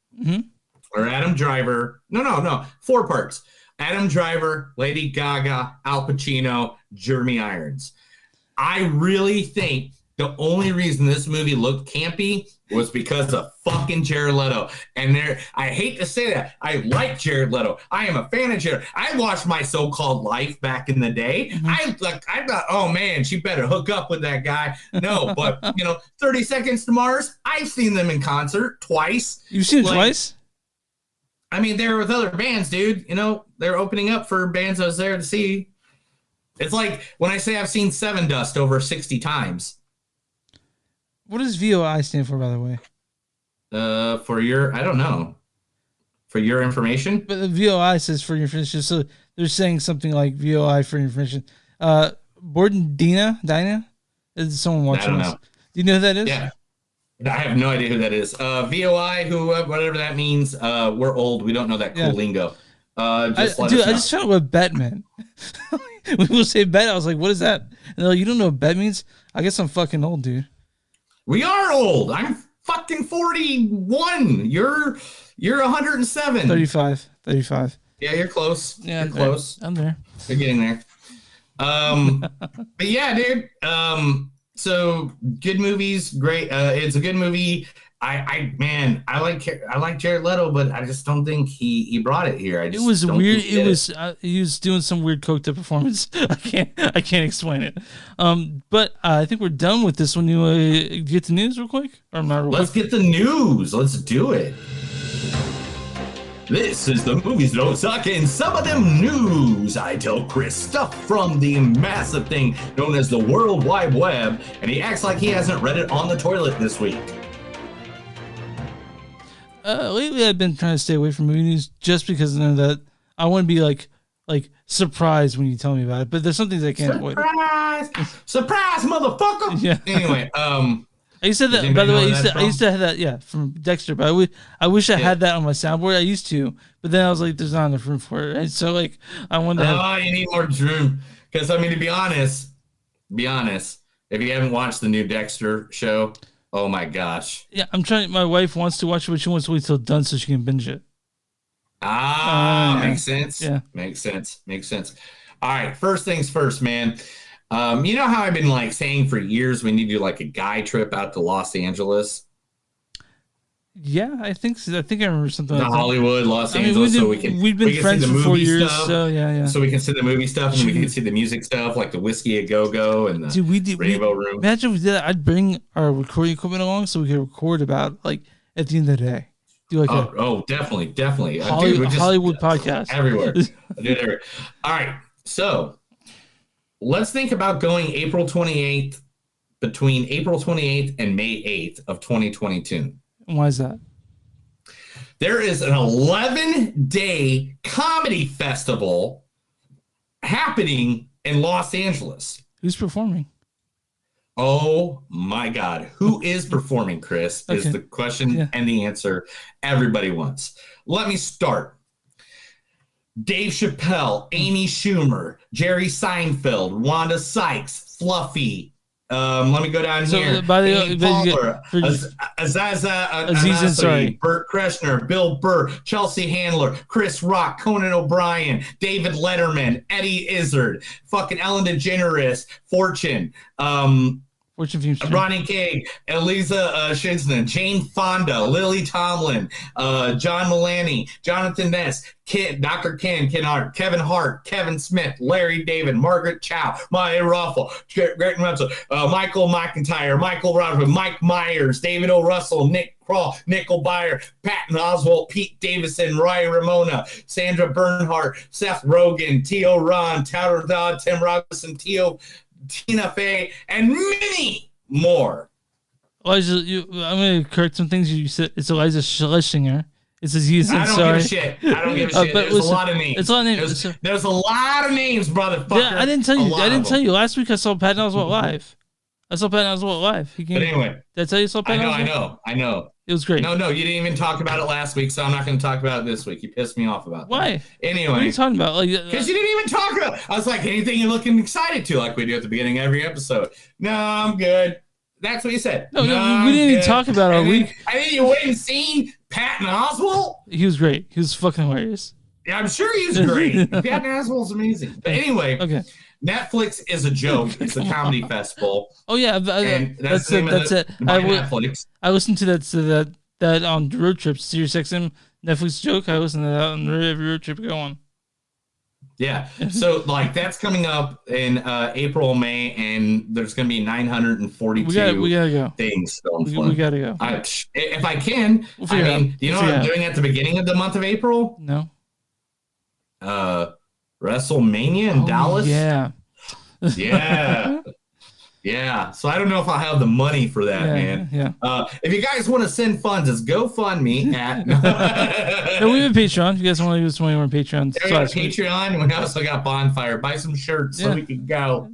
are Adam Driver. No. 4 parts. Adam Driver, Lady Gaga, Al Pacino, Jeremy Irons. I really think the only reason this movie looked campy was because of fucking Jared Leto. And I hate to say that. I like Jared Leto. I am a fan of Jared. I watched My So-Called Life back in the day. I thought, oh man, she better hook up with that guy. No, but 30 Seconds to Mars, I've seen them in concert twice. You've seen it twice? I mean, they were with other bands, dude. They're opening up for bands I was there to see. It's like when I say I've seen Seven Dust over 60 times. What does VOI stand for, by the way? I don't know. for your information. But the VOI says for your information, so they're saying something like VOI for your information. Borden Dinah? Is someone watching this? Know. Do you know who that is? Yeah. I have no idea who that is. VOI, whatever that means. We're old. We don't know that cool lingo. I just found out what bet meant. When people say bet, I was like, what is that? And they're like, you don't know what bet means? I guess I'm fucking old, dude. We are old. I'm fucking 41. You're 107. 35. Yeah, you're close. Yeah, you're close. I'm there. You're getting there. But yeah, dude. So good movies, great. It's a good movie. I like Jared Leto, but I just don't think he brought it here. It was weird. He was doing some weird coked up performance. I can't explain it. But I think we're done with this one. You get the news real quick, or not? Let's get the news. Let's do it. This is the Movies Don't Suck, and some of them news. I tell Chris stuff from the massive thing known as the World Wide Web, and he acts like he hasn't read it on the toilet this week. Lately, I've been trying to stay away from movie news just because I know that I want to be like surprised when you tell me about it. But there's some things I can't avoid. Surprise, motherfucker! Yeah. Anyway, I used to have that, by the way, I used to have that, from Dexter, but I wish I had that on my soundboard. I used to, but then I was like, there's not enough room for it. And so, I wanted to have... you need more room. Because, to be honest, if you haven't watched the new Dexter show, oh my gosh. Yeah, I'm trying, my wife wants to watch it, but she wants to wait till it's done so she can binge it. Makes sense. Yeah. Makes sense. All right, first things first, man. You know how I've been saying for years we need to do a guy trip out to Los Angeles? Yeah, I think so. I think I remember something like that. Hollywood, Los Angeles, so we've been friends for 4 years, so yeah. So we can see the movie stuff and we can see the music stuff, like the Whiskey a Go-Go and the Rainbow Room. Imagine if we did that. I'd bring our recording equipment along so we could record about at the end of the day. Do definitely. Hollywood podcast everywhere. All right, so let's think about going between April 28th and May 8th of 2022. Why is that? There is an 11-day comedy festival happening in Los Angeles. Who's performing? Oh my God. Who is performing, Chris, is the question and the answer everybody wants. Let me start. Dave Chappelle, Amy Schumer, Jerry Seinfeld, Wanda Sykes, Fluffy. Let me go down here. By the Aziz, Burt Kreschner, Bill Burr, Chelsea Handler, Chris Rock, Conan O'Brien, David Letterman, Eddie Izzard, fucking Ellen DeGeneres, Fortune, Ronnie King, Eliza Shinsman, Jane Fonda, Lily Tomlin, John Mulaney, Jonathan Ness, Dr. Ken Hart, Kevin Hart, Kevin Smith, Larry David, Margaret Chow, Maya Ruffalo, Greg Russell, Michael McIntyre, Michael Rodgers, Mike Myers, David O. Russell, Nick Kroll, Nickel Byer, Patton Oswalt, Pete Davidson, Roy Ramona, Sandra Bernhardt, Seth Rogen, T.O. Ron, Tyler Dodd, Tim Robinson, Tina Fey, and many more. Elijah, I'm going to correct some things you said. It's Elijah Schlesinger. It's Aziz. I don't give a shit. There's a lot of names. It's a lot of names. There's a lot of names, brotherfucker. Yeah, I didn't tell you. Last week I saw Patton Oswalt live. He came. But anyway. Did I tell you saw Patton Oswalt? I know. It was great. No, you didn't even talk about it last week, so I'm not going to talk about it this week. You pissed me off about that. Why? Anyway. What are you talking about? Because you didn't even talk about it. I was like, anything you're looking excited to, like we do at the beginning of every episode. No, I'm good. That's what you said. No, we didn't even talk about our week. I think you went and seen Patton Oswalt. He was great. He was fucking hilarious. Yeah, I'm sure he was great. Patton Oswalt's amazing. But anyway, Netflix is a joke. It's a comedy festival. Oh yeah, that's it. Netflix. I listened to that on road trips. Sirius XM Netflix joke. I listened to that on every road trip going. Yeah, so that's coming up in April, May, and there's going to be 942 we gotta go. things. We gotta go. If I can, do you know what I'm doing at the beginning of the month of April? No. WrestleMania in Dallas. Yeah. Yeah. Yeah, so I don't know if I'll have the money for that, man. Yeah. If you guys want to send funds, it's GoFundMe at. No, we have a Patreon. If you guys want to give us money, we're on Patreon. We got Patreon. We also got Bonfire. Buy some shirts so we can go.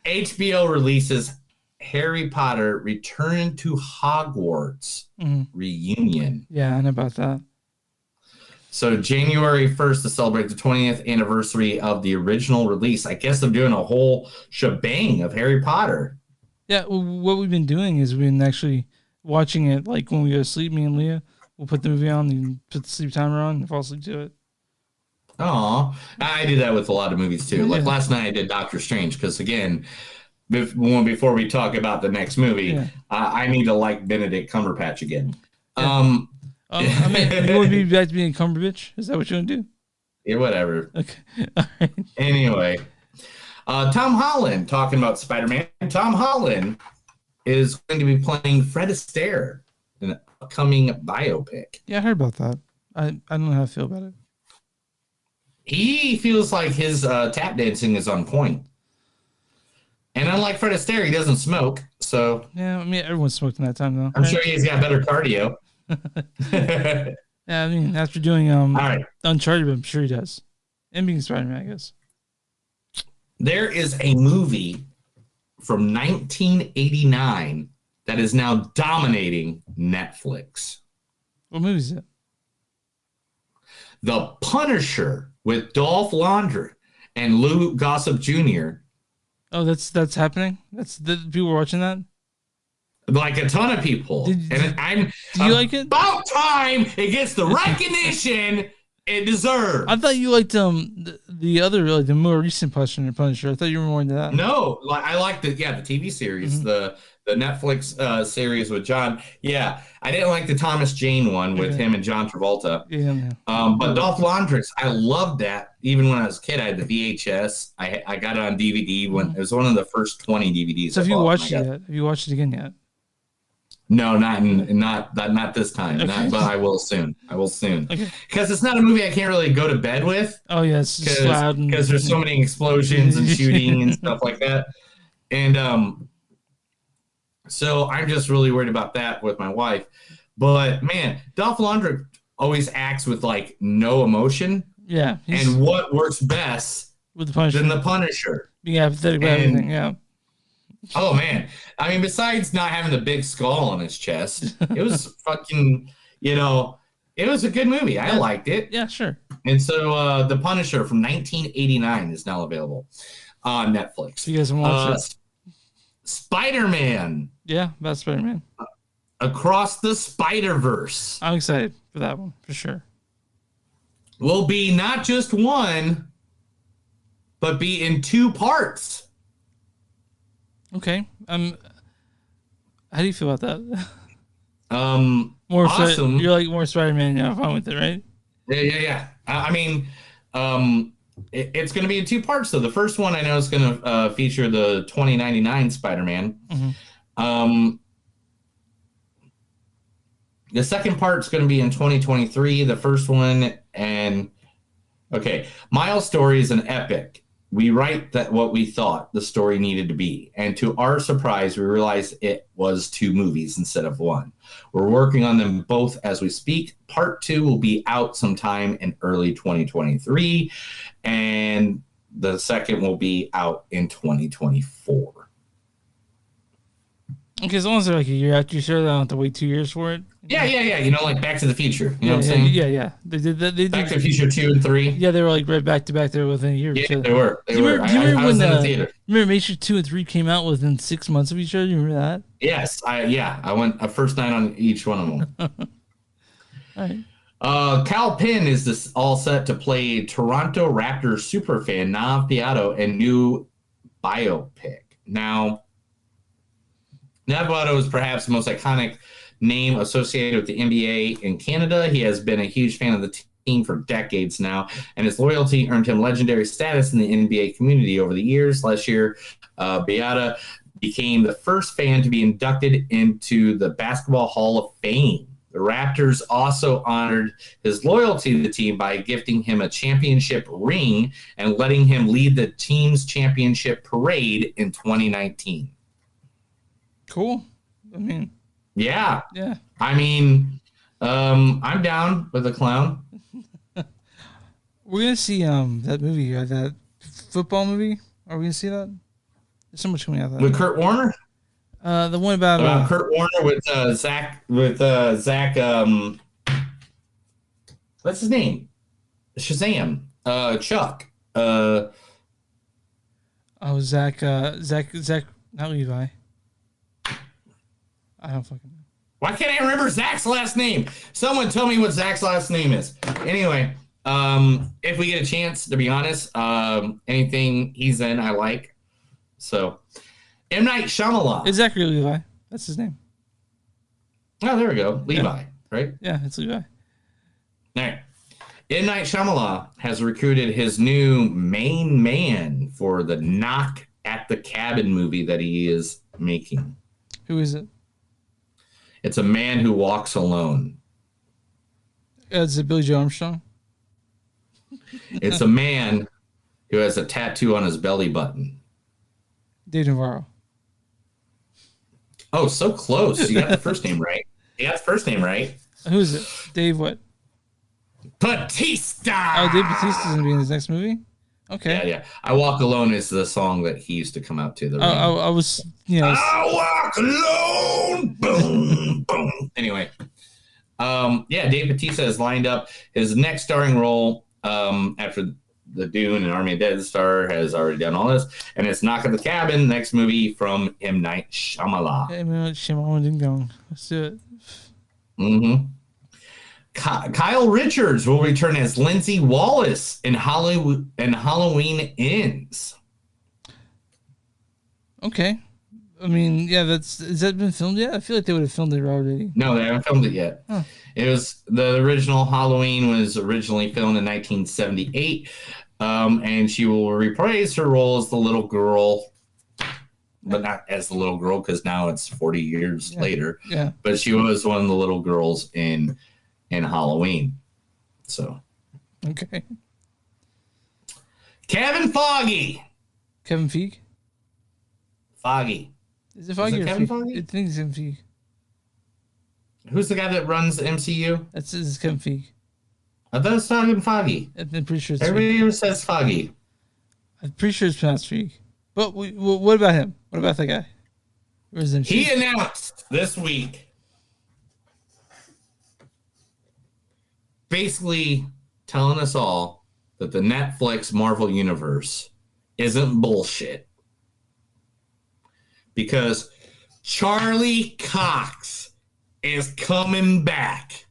HBO releases Harry Potter Return to Hogwarts reunion. Yeah, I know about that. So January 1st to celebrate the 20th anniversary of the original release. I guess they're doing a whole shebang of Harry Potter. Yeah, well, what we've been doing is we've been actually watching it. Like when we go to sleep, me and Leah, we'll put the movie on and put the sleep timer on and fall asleep to it. Oh, I do that with a lot of movies too. Like last night I did Doctor Strange because, again, before we talk about the next movie, I need to like Benedict Cumberbatch again. I mean, you want to be back to being Cumberbatch? Is that what you want to do? Yeah, whatever. Okay. All right. Anyway, Tom Holland, talking about Spider-Man. Tom Holland is going to be playing Fred Astaire in an upcoming biopic. Yeah, I heard about that. I don't know how I feel about it. He feels like his tap dancing is on point. And unlike Fred Astaire, he doesn't smoke. So yeah, I mean, everyone's smoked in that time, though. I'm sure he's got better cardio. Yeah, I mean, after doing Uncharted, I'm sure he does. And being Spider-Man, I guess. There is a movie from 1989 that is now dominating Netflix. What movie is it? The Punisher with Dolph Lundgren and Lou Gossett Jr. Oh, that's happening? People were watching that? Like a ton of people. Do you like it? About time it gets the recognition it deserves. I thought you liked the other, like the more recent Punisher. I thought you were more into that. No, I like the TV series, the Netflix series with John. Yeah, I didn't like the Thomas Jane one with him and John Travolta. Yeah. But Dolph Lundgren, I loved that. Even when I was a kid, I had the VHS. I got it on DVD when it was one of the first 20 DVDs. So have you watched it yet? Have you watched it again yet? No, not this time. Okay. But I will soon. Okay. Because it's not a movie I can't really go to bed with. Oh yeah, it's just loud because there's so many explosions and shooting and stuff like that. And so I'm just really worried about that with my wife. But man, Dolph Lundgren always acts with like no emotion. Yeah. And what works best with the Punisher than the Punisher? Being apathetic about everything. Yeah. Oh man, I mean, besides not having the big skull on his chest, it was fucking, it was a good movie. I liked it. Yeah, sure. And so The Punisher from 1989 is now available on Netflix. You guys want to watch it? Spider-Man. Yeah, about Spider-Man. Across the Spider-Verse. I'm excited for that one, for sure. Will be not just one, but be in 2 parts. Okay. How do you feel about that? More awesome. You're like more Spider-Man. Yeah, I'm fine with it, right? Yeah. I mean, it's going to be in 2 parts, though. The first one I know is going to feature the 2099 Spider-Man. Mm-hmm. The second part is going to be in 2023. The first one, Miles' story is an epic. We write that what we thought the story needed to be. And to our surprise, we realized it was 2 movies instead of 1. We're working on them both as we speak. Part 2 will be out sometime in early 2023. And the second will be out in 2024. Okay, as long as they're like a year after you sure they don't have to wait 2 years for it. Yeah. Like Back to the Future. You know what I'm saying? Yeah. They did that. Back to the Future 2 and 3. Yeah, they were like right back to back there within a year. Yeah, they were. Do you remember I was in the theater. Remember Matrix 2 and 3 came out within 6 months of each other? You remember that? Yes. I went a first night on each one of them. All right. Cal Penn is all set to play Toronto Raptors superfan Nav Piatto in new biopic. Now, Nav Piatto is perhaps the most iconic name associated with the NBA in Canada. He has been a huge fan of the team for decades now, and his loyalty earned him legendary status in the NBA community over the years. Last year, Piatto became the first fan to be inducted into the Basketball Hall of Fame. The Raptors also honored his loyalty to the team by gifting him a championship ring and letting him lead the team's championship parade in 2019. Cool. I mean, yeah. I mean, I'm down with the clown. We're gonna see that movie, that football movie. Are we gonna see that? There's so much coming out of that. With Kurt Warner? The one about Kurt Warner with Zach what's his name? Shazam. Chuck. Zach, not Levi. I don't fucking know. Why can't I remember Zach's last name? Someone tell me what Zach's last name is. Anyway, if we get a chance, to be honest, anything he's in, I like. So, M. Night Shyamalan. It's Zachary Levi. That's his name. Oh, there we go. Levi, right? Yeah, it's Levi. All right. M. Night Shyamalan has recruited his new main man for the Knock at the Cabin movie that he is making. Who is it? It's a man who walks alone. Is it Billy Joe Armstrong? It's a man who has a tattoo on his belly button. Dave Navarro. Oh, so close. You got the first name right. Who is it? Dave what? Batista. Oh, Dave Bautista's going to be in his next movie? Okay. Yeah. I Walk Alone is the song that he used to come out to. I was, I walk alone. Boom, boom. Anyway. Dave Bautista has lined up his next starring role after the Dune and Army of the Dead star has already done all this, and it's Knock at the Cabin, next movie from M. Night Shyamalan. Let's do it. Mm-hmm. Kyle Richards will return as Lindsay Wallace in Halloween Ends. Okay. I mean, has that been filmed yet? I feel like they would have filmed it already. No, they haven't filmed it yet. Huh. It was the original Halloween was originally filmed in 1978, and she will reprise her role as the little girl, but not as the little girl because now it's 40 years later. Yeah. But she was one of the little girls in Halloween. So. Okay. Kevin Feige. Kevin Feige? Feige. Is it Feige or Kevin Feige? Feige? I think it's Kevin Feige. Who's the guy that runs the MCU? It's Kevin Feige. I thought it was talking Feige. I'm pretty sure it's Everybody Feige. ever says Feige. I'm pretty sure it's pronounced Feige. But what about him? What about that guy? Where's him? He announced this week, basically telling us all that the Netflix Marvel Universe isn't bullshit. Because Charlie Cox is coming back,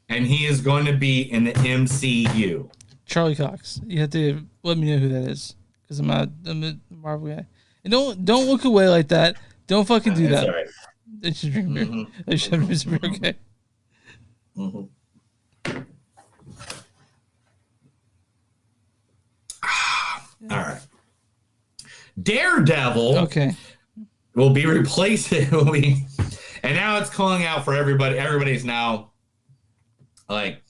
and he is going to be in the MCU. Charlie Cox. You have to let me know who that is, because I'm a Marvel guy. And don't look away like that. Don't fucking do that. All right. They should drink beer. They should have beer. Okay. Mm-hmm. All right. Daredevil. Okay. Will be replacing. And now it's calling out for everybody. Everybody's now like,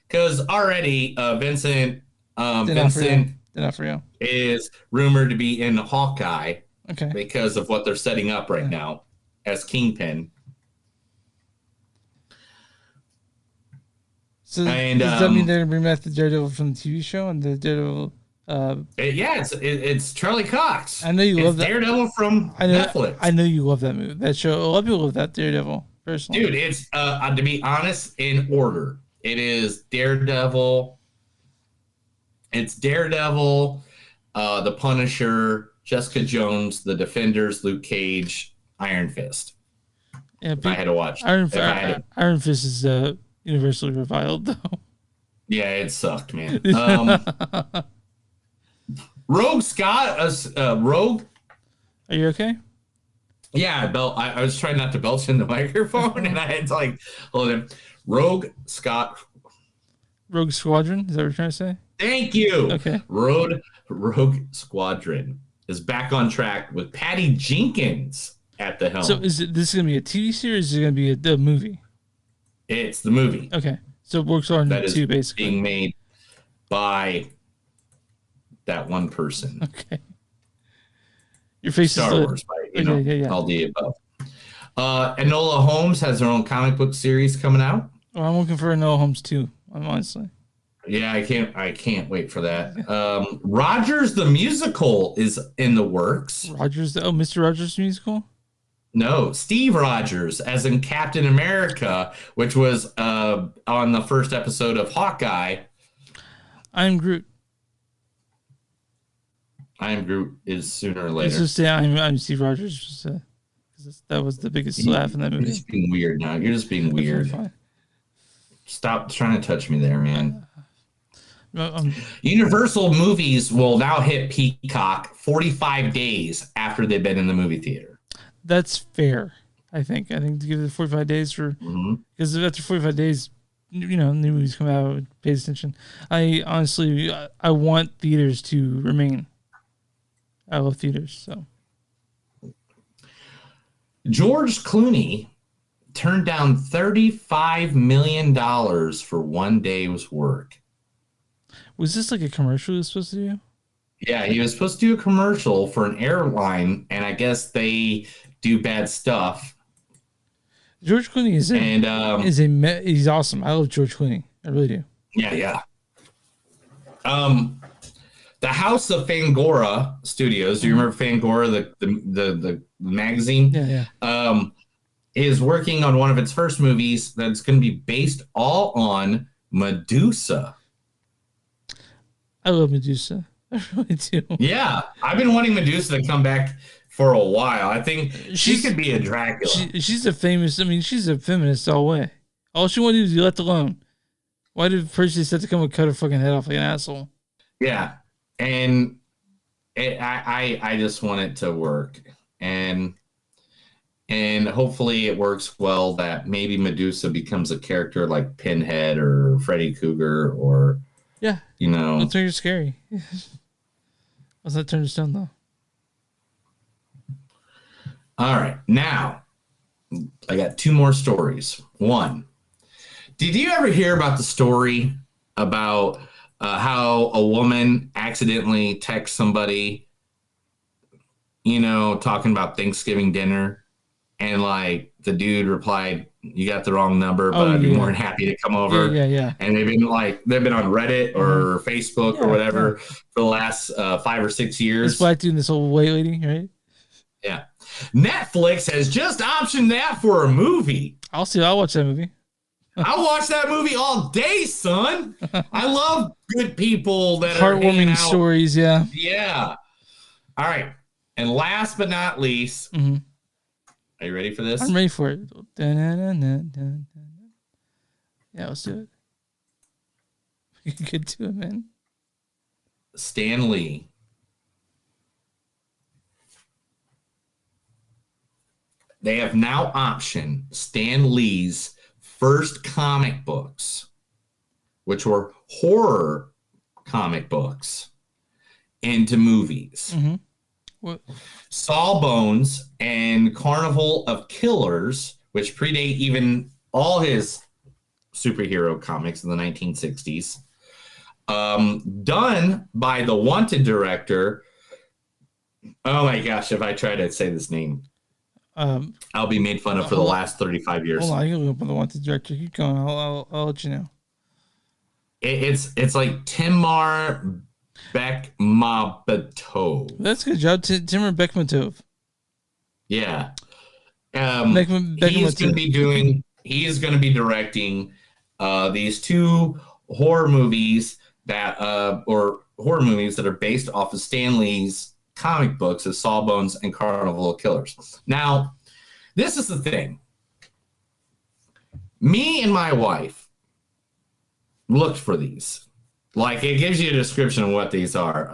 because already Vincent D'Onofrio is rumored to be in Hawkeye. Okay. Because of what they're setting up right now as Kingpin. So does that mean they're going to bring back the Daredevil from the TV show and the Daredevil? It's Charlie Cox. I know you love that. Daredevil from Netflix. I know you love that movie, that show. A lot of people love that Daredevil. Personally, dude, it's to be honest, in order. It is Daredevil. It's Daredevil, the Punisher, Jessica Jones, the Defenders, Luke Cage, Iron Fist. Yeah, if I had to watch. Iron Fist is universally reviled, though. Yeah, it sucked, man. Rogue Scott, Rogue. Are you okay? Yeah, I was trying not to belch in the microphone, and I had to hold him. Rogue Squadron. Is that what you're trying to say? Thank you. Okay. Rogue Squadron is back on track with Patty Jenkins at the helm. So is this going to be a TV series? Or is it going to be a movie? It's the movie. Okay. So it works on that is two, basically. being made by that one person. Okay. Your face Star is Wars, by, yeah. all the above. Enola Holmes has her own comic book series coming out. Oh, I'm looking for Enola Holmes too, honestly. Yeah, I can't wait for that. Rogers the Musical is in the works. Mr. Rogers Musical? No, Steve Rogers, as in Captain America, which was on the first episode of Hawkeye. I'm Groot. I Am Groot is sooner or later. It's just, yeah, I'm Steve Rogers. Just, 'cause that was the biggest laugh in that movie. You're just being weird now. You're just being weird. Fine. Stop trying to touch me there, man. No, Universal movies will now hit Peacock 45 days after they've been in the movie theater. That's fair, I think. I think to give it 45 days for... Because after 45 days, new movies come out, pay attention. I honestly, I want theaters to remain. I love theaters, so... George Clooney turned down $35 million for one day's work. Was this like a commercial he was supposed to do? Yeah, he was supposed to do a commercial for an airline, and I guess they do bad stuff. George Clooney he's awesome. I love George Clooney. I really do. Yeah. The House of Fangora Studios. Do you remember Fangora, the magazine? Yeah. Is working on one of its first movies that's going to be based all on Medusa. I love Medusa. I really do. Yeah, I've been wanting Medusa to come back for a while. I think she could be a Dracula. She's a feminist all the way. All she wanted to do is be left alone. Why did Percy have to come and cut her fucking head off like an asshole? Yeah, and I just want it to work, and hopefully it works well. That maybe Medusa becomes a character like Pinhead or Freddy Krueger or Let's make her scary. Let's not turn to stone though. All right, now I got two more stories. One, did you ever hear about the story about how a woman accidentally texts somebody, talking about Thanksgiving dinner, and like the dude replied, "You got the wrong number, but I'd be more than happy to come over." Yeah. And they've been on Reddit or Facebook or whatever for the last 5 or 6 years. This black dude and this old white lady, right? Yeah. Netflix has just optioned that for a movie. I'll watch that movie. I'll watch that movie all day, son. I love good people that are heartwarming stories. Yeah. Yeah. All right. And last but not least, are you ready for this? I'm ready for it. Yeah, let's do it. Get to it, man. Stan Lee. They have now optioned Stan Lee's first comic books, which were horror comic books, into movies. What? Sawbones and Carnival of Killers, which predate even all his superhero comics in the 1960s, done by the Wanted director. Oh my gosh, if I try to say this name, I'll be made fun of for the last 35 years. Hold on, I can look up the Wanted director. Keep going. I'll let you know. It's like Timur Bekmambetov. That's a good job, Timur Bekmambetov. Yeah. He's going to be directing these two horror movies that are based off of Stan Lee's comic books of Sawbones and Carnival of Killers. Now, this is the thing. Me and my wife looked for these. Like, it gives you a description of what these are.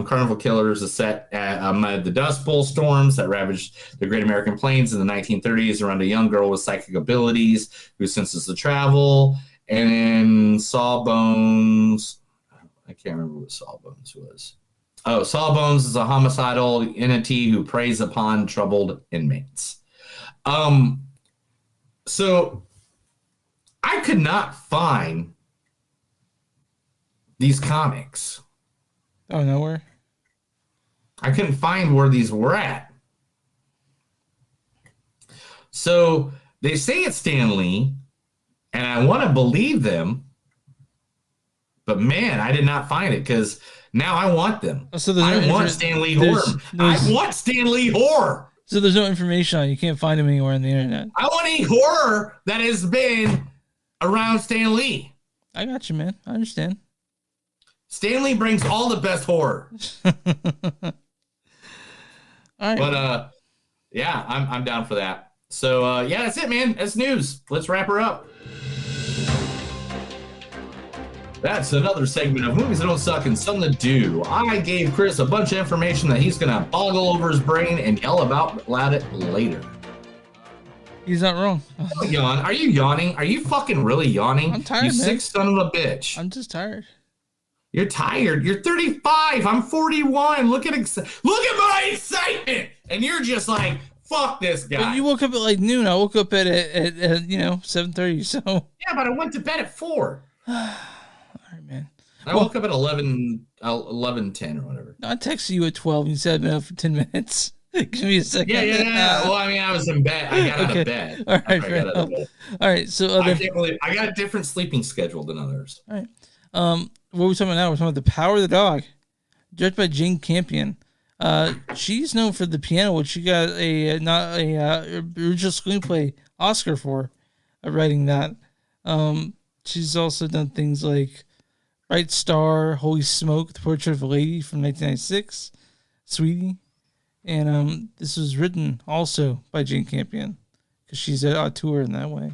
Carnival Killers is set amid the Dust Bowl storms that ravaged the Great American Plains in the 1930s around a young girl with psychic abilities who senses the travel. And then Sawbones, I can't remember what Sawbones was. Oh, Sawbones is a homicidal entity who preys upon troubled inmates. So I could not find these comics. Oh, nowhere? I couldn't find where these were at. So they say it's Stan Lee, and I want to believe them, but man, I did not find it because now I want them. So I want Stan Lee horror. I want Stan Lee horror. So there's no information on it. You can't find them anywhere on the internet. I want a horror that has been around Stan Lee. I got you, man. I understand. Stan Lee brings all the best horror. All right. But yeah, I'm down for that. So yeah, that's it, man. That's news. Let's wrap her up. That's another segment of Movies That Don't Suck and Something to Do. I gave Chris a bunch of information that he's gonna boggle over his brain and yell about it later. He's not wrong. Don't yawn. Are you yawning? Are you fucking really yawning? I'm tired, you man. sick son of a bitch. I'm just tired. You're tired. You're 35. I'm 41. Look at my excitement. And you're just like, fuck this guy. But you woke up at like noon. I woke up at 7:30. So yeah, but I went to bed at 4. All right, man. I woke up at 11:10 or whatever. I texted you at 12. You said I've been up for 10 minutes. Give me a second. Yeah. Well, I mean, I was in bed. I got out of bed. All right, fair enough. All right. So I got a different sleeping schedule than others. All right. What are we talking about now? We're talking about The Power of the Dog, directed by Jane Campion. She's known for The Piano, which she got a original screenplay Oscar for writing that. She's also done things like Bright Star, Holy Smoke, The Portrait of a Lady from 1996, Sweetie. And this was written also by Jane Campion because she's an auteur in that way.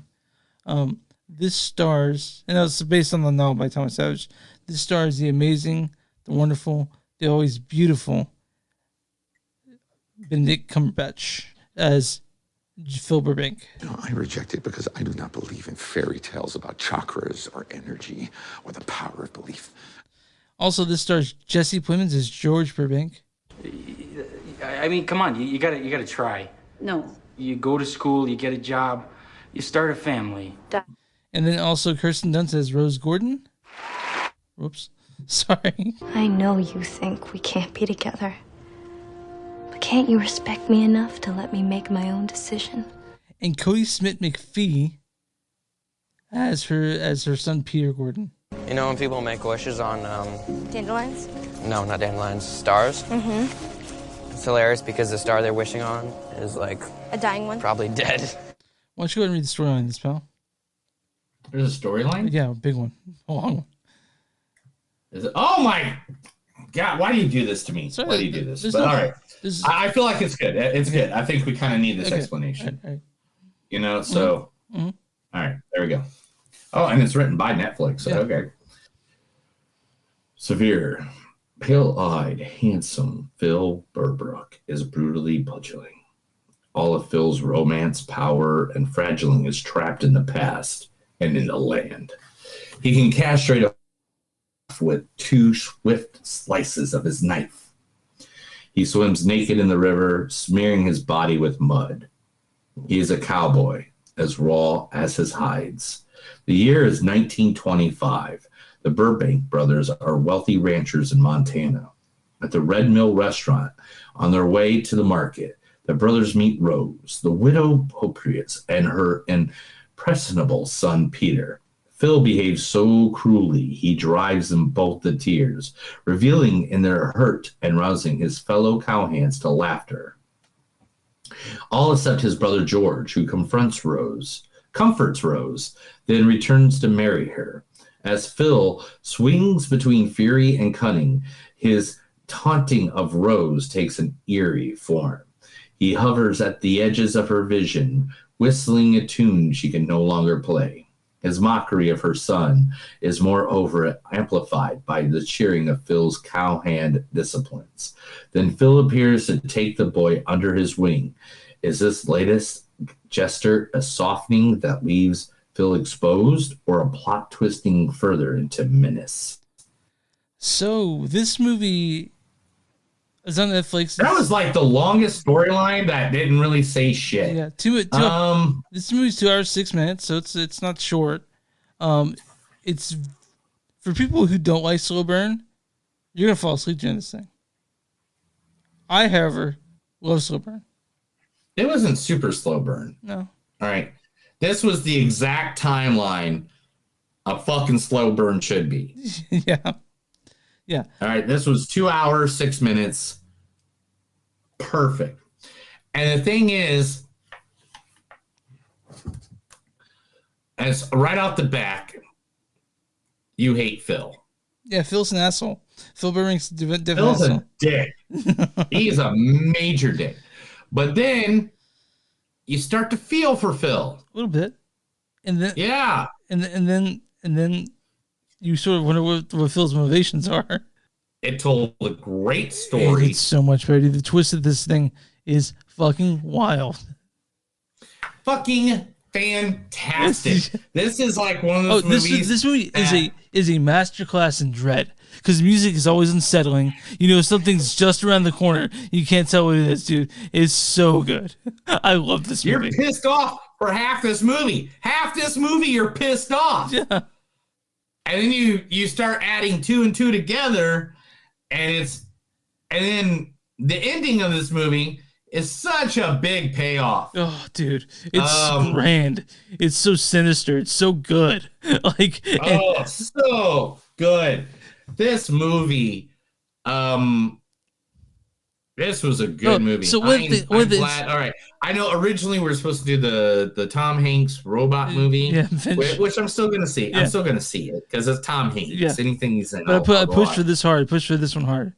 This stars, and that's based on the novel by Thomas Savage. This stars the amazing, the wonderful, the always beautiful Benedict Cumberbatch as Phil Burbank. No, I reject it because I do not believe in fairy tales about chakras or energy or the power of belief. Also, this stars Jesse Plemons as George Burbank. I mean, come on, you gotta try. No. You go to school, you get a job, you start a family. And then also Kirsten Dunst as Rose Gordon. Whoops. Sorry. I know you think we can't be together. But can't you respect me enough to let me make my own decision? And Cody Smith McPhee as her son Peter Gordon. You know when people make wishes on, Dandelions? no, not dandelions, stars? Mm-hmm. It's hilarious because the star they're wishing on is like... A dying one? Probably dead. Why don't you go ahead and read the storyline of this, pal? There's a storyline? Yeah, a big one. A long one. Is it? Oh my God, why do you do this to me? Sorry, why do you do this? there's But no- all right. there's- I feel like it's good. It's good. I think we kind of need this Okay. explanation. All right. You know, so... Mm-hmm. All right, there we go. Oh, and it's written by Netflix. So, Yeah. okay. Severe, pale-eyed, handsome Phil Burbrook is brutally butchering. All of Phil's romance, power, and fragiling is trapped in the past and in the land. He can castrate a with 2 swift slices of his knife. He swims naked in the river, smearing his body with mud. He is a cowboy, as raw as his hides. The year is 1925. The Burbank brothers are wealthy ranchers in Montana. At the Red Mill restaurant, on their way to the market, the brothers meet Rose, the widow Poprius, and her impressionable son Peter. Phil behaves so cruelly, he drives them both to tears, revealing in their hurt and rousing his fellow cowhands to laughter. All except his brother George, who comforts Rose, then returns to marry her. As Phil swings between fury and cunning, his taunting of Rose takes an eerie form. He hovers at the edges of her vision, whistling a tune she can no longer play. His mockery of her son is moreover amplified by the cheering of Phil's cowhand disciplines. Then Phil appears to take the boy under his wing. Is this latest gesture a softening that leaves Phil exposed, or a plot twisting further into menace? So this movie is on Netflix. That was like the longest storyline that didn't really say shit. Yeah, this movie's 2 hours 6 minutes, so it's not short. It's for people who don't like slow burn. You're gonna fall asleep during this thing. I, however, love slow burn. It wasn't super slow burn. No. All right. This was the exact timeline a fucking slow burn should be. Yeah. Yeah. All right. This was 2 hours, 6 minutes. Perfect. And the thing is, as right off the back, you hate Phil. Yeah, Phil's an asshole. Phil Burbank's different Phil's asshole. a dick. He's a major dick. But then you start to feel for Phil A little bit. And then yeah. And then you sort of wonder what Phil's motivations are. It told a great story. It's so much better. The twist of this thing is fucking wild. Fucking fantastic. This is like one of those movies. This movie is a masterclass in dread. Because the music is always unsettling. You know, something's just around the corner. You can't tell what it is, dude. It's so good. I love this movie. You're pissed off for half this movie. Half this movie, you're pissed off. Yeah. And then you start adding 2 and 2 together, and then the ending of this movie is such a big payoff. Oh, dude, it's grand. It's so sinister. It's so good. So good. This movie, this was a good movie. So I'm glad. All right, I know originally we were supposed to do the Tom Hanks robot movie, which I'm still gonna see. Yeah. I'm still gonna see it because it's Tom Hanks. Yeah. Anything he's in, But I pushed for this hard. Pushed for this one hard.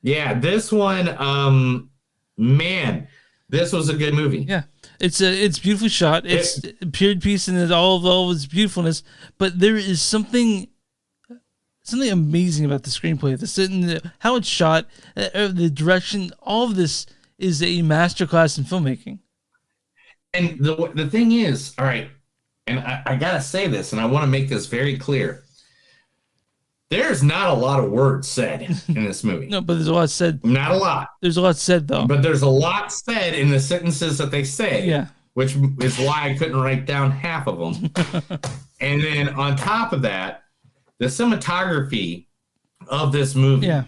Yeah, this one, man, this was a good movie. Yeah, it's beautifully shot. It's a period piece and all of its beautifulness. But there is something amazing about the screenplay. How it's shot, the direction. All of this is a masterclass in filmmaking. And the thing is, all right, and I gotta say this, and I want to make this very clear. There's not a lot of words said in this movie. No, but there's a lot said. Not a lot. There's a lot said, though. But there's a lot said in the sentences that they say. Yeah. Which is why I couldn't write down half of them. And then on top of that, the cinematography of this movie. Yeah.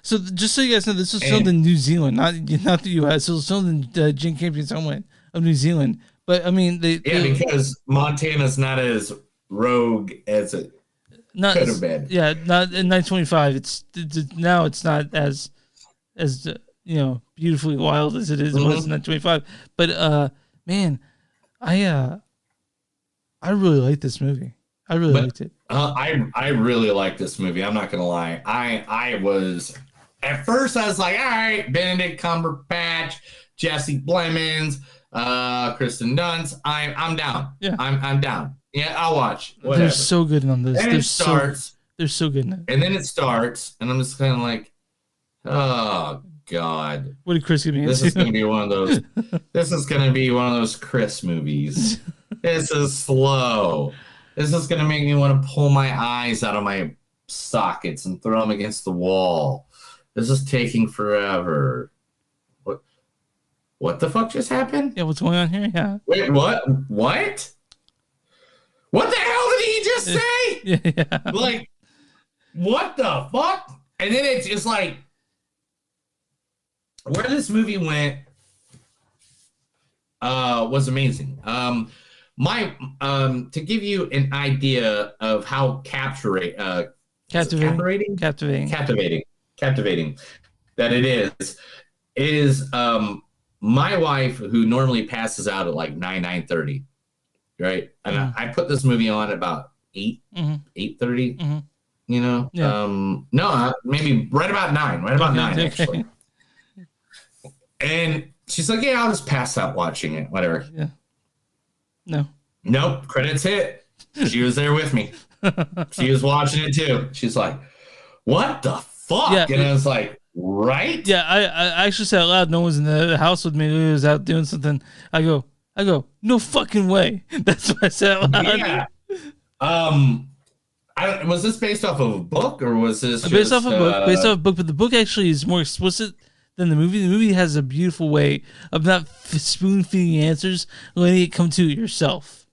So just so you guys know, this was filmed in New Zealand, not the U.S. It was filmed in Jane Campion's homeland of New Zealand. But I mean, because Montana's not as rogue as it could have been. Yeah, not in 1925. It's now it's not as beautifully wild as it was in 1925. But man, I really like this movie. I really liked it. I really like this movie. I'm not gonna lie. I was at first I was like, all right, Benedict Cumberbatch, Jesse Plemons, Kristen Dunst. I'm down. Yeah, I'm down. Yeah, I'll watch. Whatever. They're so good on this. And it starts. They're so good in it. And then it starts, and I'm just kind of like, oh God, what did Chris give me? This is gonna be one of those. This is gonna be one of those Chris movies. This is slow. This is gonna make me want to pull my eyes out of my sockets and throw them against the wall. This is taking forever. What the fuck just happened? Yeah, what's going on here? Yeah. Wait, what? What the hell did he just say? Yeah. Like, what the fuck? And then it's just like, where this movie went was amazing. To give you an idea of how captivating that it is my wife, who normally passes out at like 9:30, right? And I put this movie on at about 8:30. You know, no, maybe right about 9, actually. And she's like, "Yeah, I'll just pass out watching it, whatever." Yeah. Nope. Credits hit. She was there with me. She was watching it too. She's like, "What the fuck?" Yeah, and I was like, "Right?" Yeah, I actually said out loud. No one's in the house with me. He was out doing something. I go, no fucking way. That's what I said out loud. Yeah. Was this based off of a book, or was this based off a book? Based off a book, but the book actually is more explicit than the movie. The movie has a beautiful way of not spoon feeding answers, letting it come to it yourself.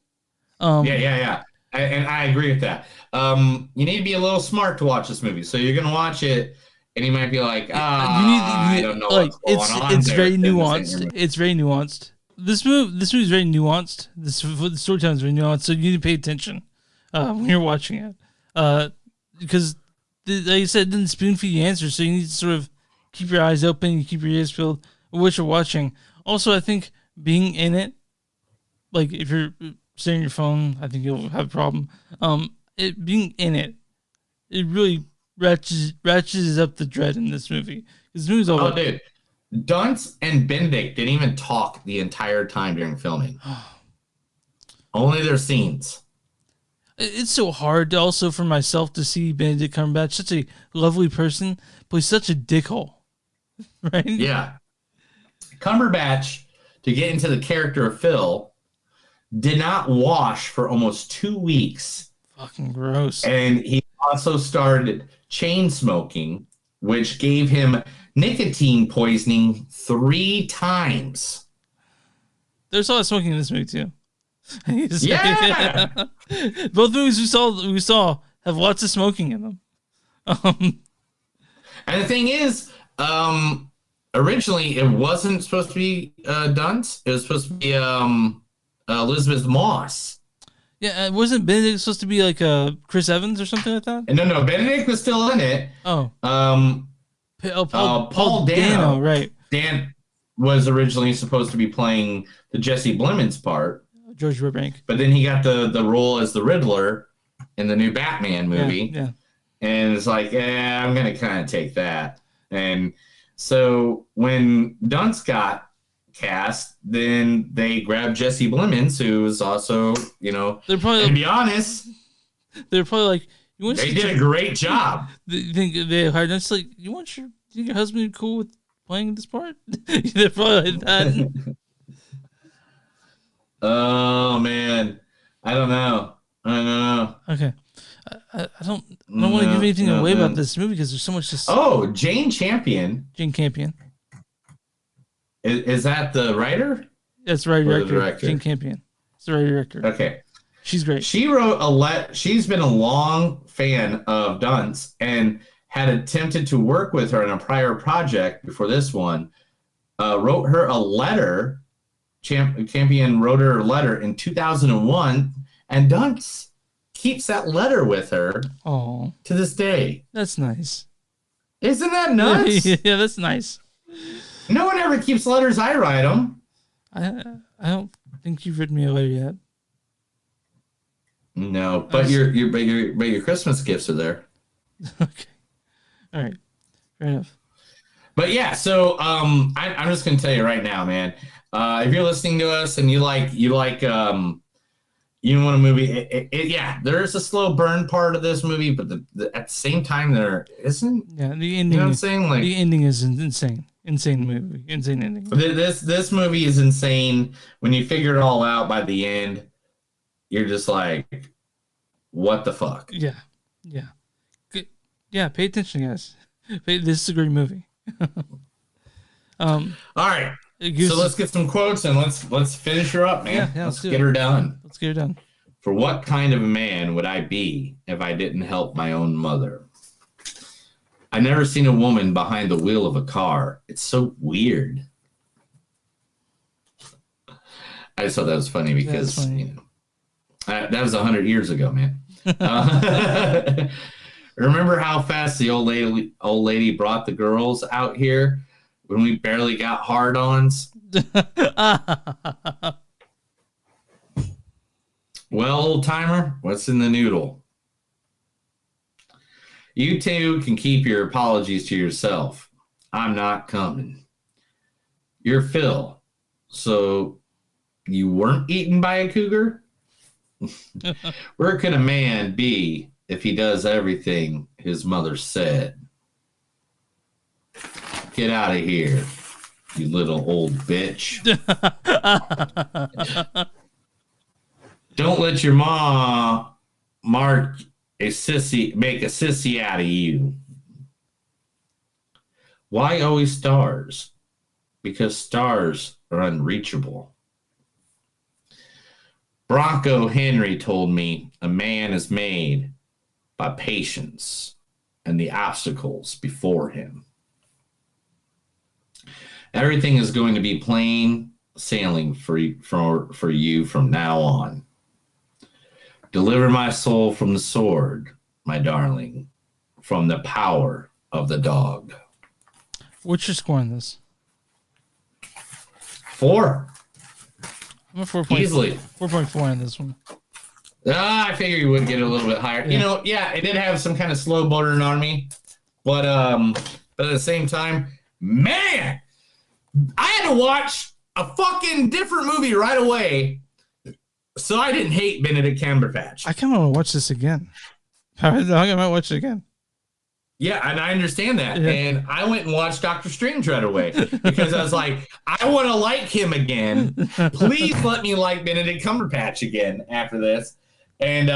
Yeah. And I agree with that. You need to be a little smart to watch this movie. So you're gonna watch it, and you might be like, I don't know like what's going on. it's there. very nuanced. It's very nuanced. This movie is very nuanced. The storytelling is very nuanced. So you need to pay attention when you're watching it, because like I said, it didn't spoon feed you answers. So you need to sort of keep your eyes open, and keep your ears peeled of what you're watching. Also, I think being in it, like if you're sitting on your phone, I think you'll have a problem. It being in it, it really ratchets up the dread in this movie. This movie's all dude, Dunst and Benedict didn't even talk the entire time during filming. Only their scenes. It's so hard also for myself to see Benedict Cumberbatch, such a lovely person, but he's such a dickhole. Right? Yeah. Cumberbatch, to get into the character of Phil, did not wash for almost 2 weeks. Fucking gross. And he also started chain smoking, which gave him nicotine poisoning 3 times. There's a lot of smoking in this movie too. Yeah. Both movies we saw have lots of smoking in them. And the thing is, originally it wasn't supposed to be Dunst. It was supposed to be Elizabeth Moss. Yeah, wasn't Benedict supposed to be like Chris Evans or something like that? No, Benedict was still in it. Oh. Paul Dano. Right. Dan was originally supposed to be playing the Jesse Plemons part. George Burbank. But then he got the role as the Riddler in the new Batman movie. Yeah. And it's like, I'm going to kind of take that. And so when Dunst got cast, then they grabbed Jesse Plemons, who was also, they're probably, to be honest, they're probably like, they did a great job. They think they hired us like, you think your husband would be cool with playing this part? They're probably like that. Oh man, I don't know. Okay, I don't want to give anything away about this movie because there's so much to say. Oh, Jane Campion. Is that the writer? That's the director. Jane Campion. It's the writer director. Okay, she's great. She wrote She's been a long fan of Dunst and had attempted to work with her in a prior project before this one. Wrote her a letter. Campion wrote her a letter in 2001, and Dunst keeps that letter with her to this day. That's nice. Isn't that nuts? Yeah, that's nice. No one ever keeps letters. I write them. I don't think you've written me a letter yet. No, but your Christmas gifts are there. Okay. All right. Fair enough. But yeah, so I'm just gonna tell you right now, man. If you're listening to us and you want a movie, there is a slow burn part of this movie, but at the same time there isn't. Yeah, the ending. You know what I'm saying? Like, the ending is insane. Insane movie. Insane ending. This movie is insane. When you figure it all out by the end, you're just like, what the fuck? Yeah. Yeah, pay attention, guys. This is a great movie. All right. So let's get some quotes and let's finish her up, man. Yeah, let's get her done. Let's get her done. For what kind of a man would I be if I didn't help my own mother? I never seen a woman behind the wheel of a car. It's so weird. I just thought that was funny because that was 100 years ago, man. Remember how fast the old lady brought the girls out here when we barely got hard-ons? Well, old-timer, what's in the noodle? You two can keep your apologies to yourself. I'm not coming. You're Phil, so you weren't eaten by a cougar? Where can a man be if he does everything his mother said? Get out of here, you little old bitch. Don't let your ma make a sissy out of you. Why always stars? Because stars are unreachable. Bronco Henry told me a man is made by patience and the obstacles before him. Everything is going to be plain sailing for you from now on. Deliver my soul from the sword, my darling, from the power of the dog. What's your score on this? 4. I'm a 4. Easily. 4.4 on this one. I figured you would get a little bit higher. Yeah. It did have some kind of slow burn on me, but at the same time, man, I had to watch a fucking different movie right away, so I didn't hate Benedict Cumberbatch. I kind of want to watch this again. I might watch it again. Yeah, and I understand that. Yeah. And I went and watched Doctor Strange right away because I was like, I want to like him again. Please let me like Benedict Cumberbatch again after this. And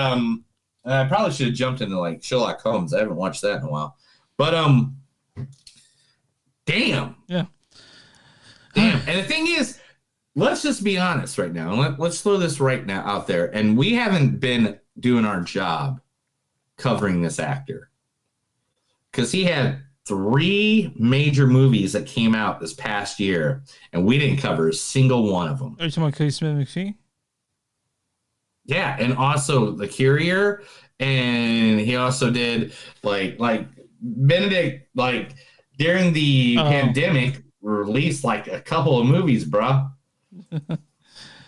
I probably should have jumped into like Sherlock Holmes. I haven't watched that in a while. But damn. Yeah. Damn. And the thing is, let's just be honest right now. Let's throw this right now out there. And we haven't been doing our job covering this actor. Because he had 3 major movies that came out this past year, and we didn't cover a single one of them. Are you talking about Cody Smith McPhee? Yeah, and also The Courier, and he also did like Benedict, like during the pandemic, released like a couple of movies, bro.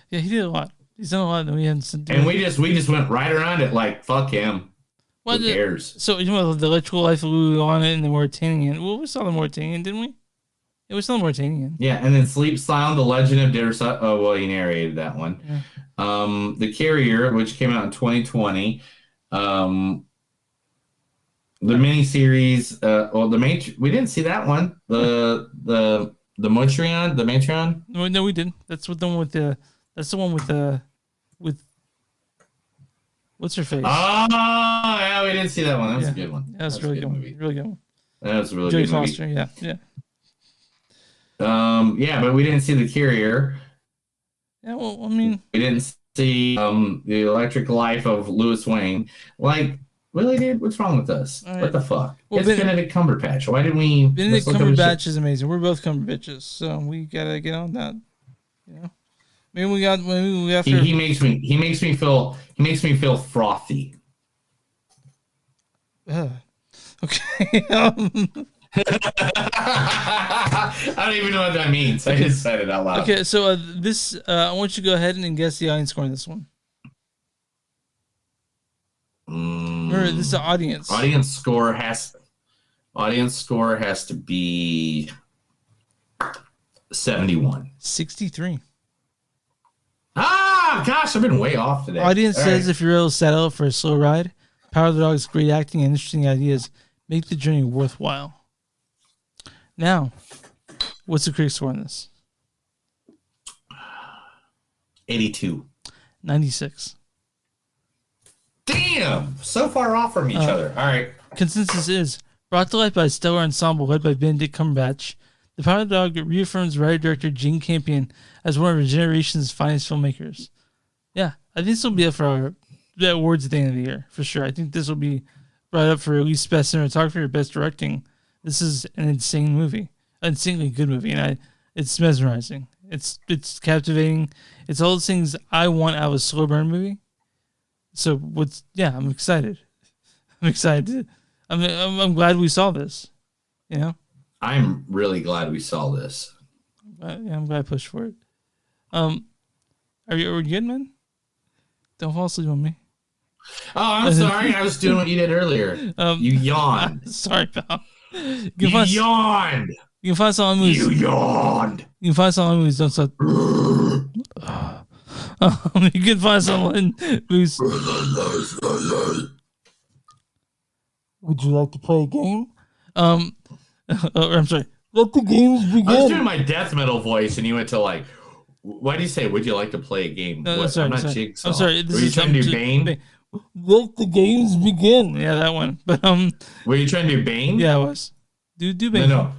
Yeah, he did a lot. He's done a lot that we hadn't. And we just went right around it, like fuck him. Who cares? So you know the Electrical Life of Louis on it and the Mauritanian. Well, we saw the Mauritanian, didn't we? It was still the Mauritanian. Yeah, and then Sleep Sound, The Legend of Dirsa. Oh, well, you narrated that one. Yeah. The Carrier, which came out in 2020. The miniseries. We didn't see that one. The Matreon. No, we didn't. That's the one with the. That's the one with the. What's her face? Oh, yeah, we didn't see that one. That was a good one. Yeah, that's a really good movie. Really good one. That was a really Jodie good movie. Foster, yeah. Yeah, but we didn't see The Carrier. Yeah, well, I mean, we didn't see The Electric Life of Louis Wayne. Like, really, dude? What's wrong with us? Right. What the fuck? Well, it's Benedict Cumberbatch. Why didn't we? Benedict Cumberbatch is amazing. We're both Cumberbitches, so we gotta get on that. You know, maybe we got. He makes me feel frothy. Okay. I don't even know what that means. I just said it out loud. Okay, so I want you to go ahead and guess the audience score on this one. Remember, this is the audience. Audience score has to be 71. 63. Ah, gosh, I've been way off today. Audience All says right. if you're able to settle for a slow ride, Power of the Dog's great acting and interesting ideas make the journey worthwhile. Now, what's the critic score on this? 82. 96. Damn, so far off from each other. All right. Consensus is brought to life by a stellar ensemble led by Benedict Cumberbatch. The Power of the Dog reaffirms writer-director Jane Campion as one of our generation's finest filmmakers. Yeah, I think this will be up for the awards at the end of the year, for sure. I think this will be brought up for at least best cinematography or best directing. This is an insane movie, an insanely good movie, and it's mesmerizing. It's captivating. It's all the things I want out of a slow burn movie. So I'm excited. I'm excited. I'm glad we saw this. You know, I'm really glad we saw this. I'm glad I pushed for it. Are you good, man? Don't fall asleep on me. Oh, I'm sorry. I was doing what you did earlier. You yawned. Sorry, pal. You yawned. You can find some other movies. You yawned. You can find some other movies. Don't stop. You can find someone who's. Would you like to play a game? I'm sorry. Let the games begin. I was doing my death metal voice, and you went to like. Why do you say? Would you like to play a game? No, What? sorry, I'm not sorry. Jigsaw. I'm sorry. Were you trying to do Bane? Let the games begin. Yeah, that one. But Were you trying to do Bane? Yeah, I was. Do Bane. No.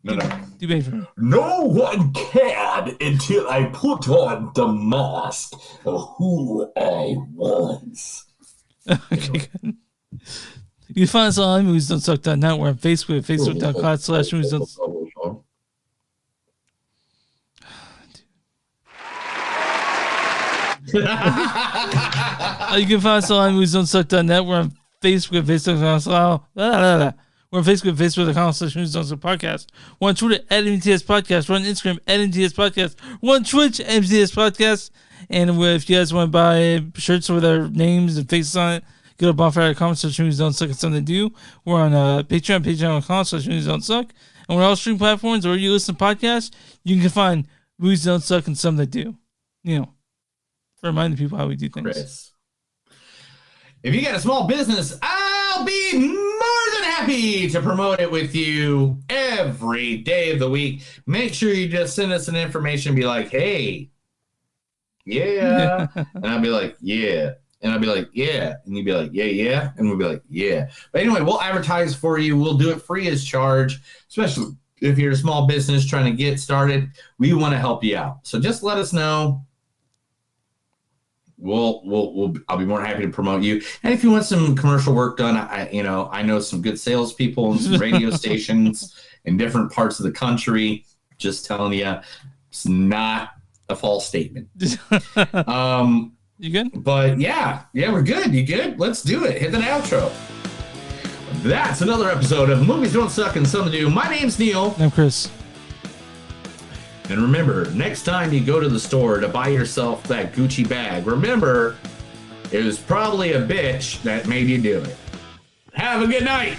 Do Do me a favor. No one can until I put on the mask of who I was. Okay, good. You can find us on moviesdon'tsuck.net. We're on Facebook, facebook.com/moviesdon'tsuck. You can find us on moviesdon'tsuck.net. We're on Facebook, facebook.com/. We're on Facebook, facebook.com/moviesdon'tsuck podcast. We're on Twitter at MTS Podcast. We're on Instagram at MTS Podcast. We're on Twitch at MTS Podcast. And if you guys want to buy shirts with our names and faces on it, go to bonfire.com/moviesdon'tsuck and something to do. We're on Patreon, patreon.com/moviesdon'tsuck. And we're all streaming platforms, or you listen to podcasts, you can find Movies Don't Suck and Something to Do. You know, remind the people how we do things. Chris, if you got a small business, I'll be more than happy to promote it with you every day of the week. Make sure you just send us some information. Be like, hey, yeah. And I'll be like, yeah. And I'll be like, yeah. And you'd be like, yeah. And we'll be like, yeah. But anyway, we'll advertise for you. We'll do it free as charge, especially if you're a small business trying to get started. We want to help you out. So just let us know. I'll be more than happy to promote you. And if you want some commercial work done, I know some good salespeople and some radio stations in different parts of the country. Just telling you, it's not a false statement. You good? But yeah, we're good. You good? Let's do it. Hit the outro. That's another episode of Movies Don't Suck and Something to Do. My name's Neil. I'm Chris. And remember, next time you go to the store to buy yourself that Gucci bag, remember, it was probably a bitch that made you do it. Have a good night.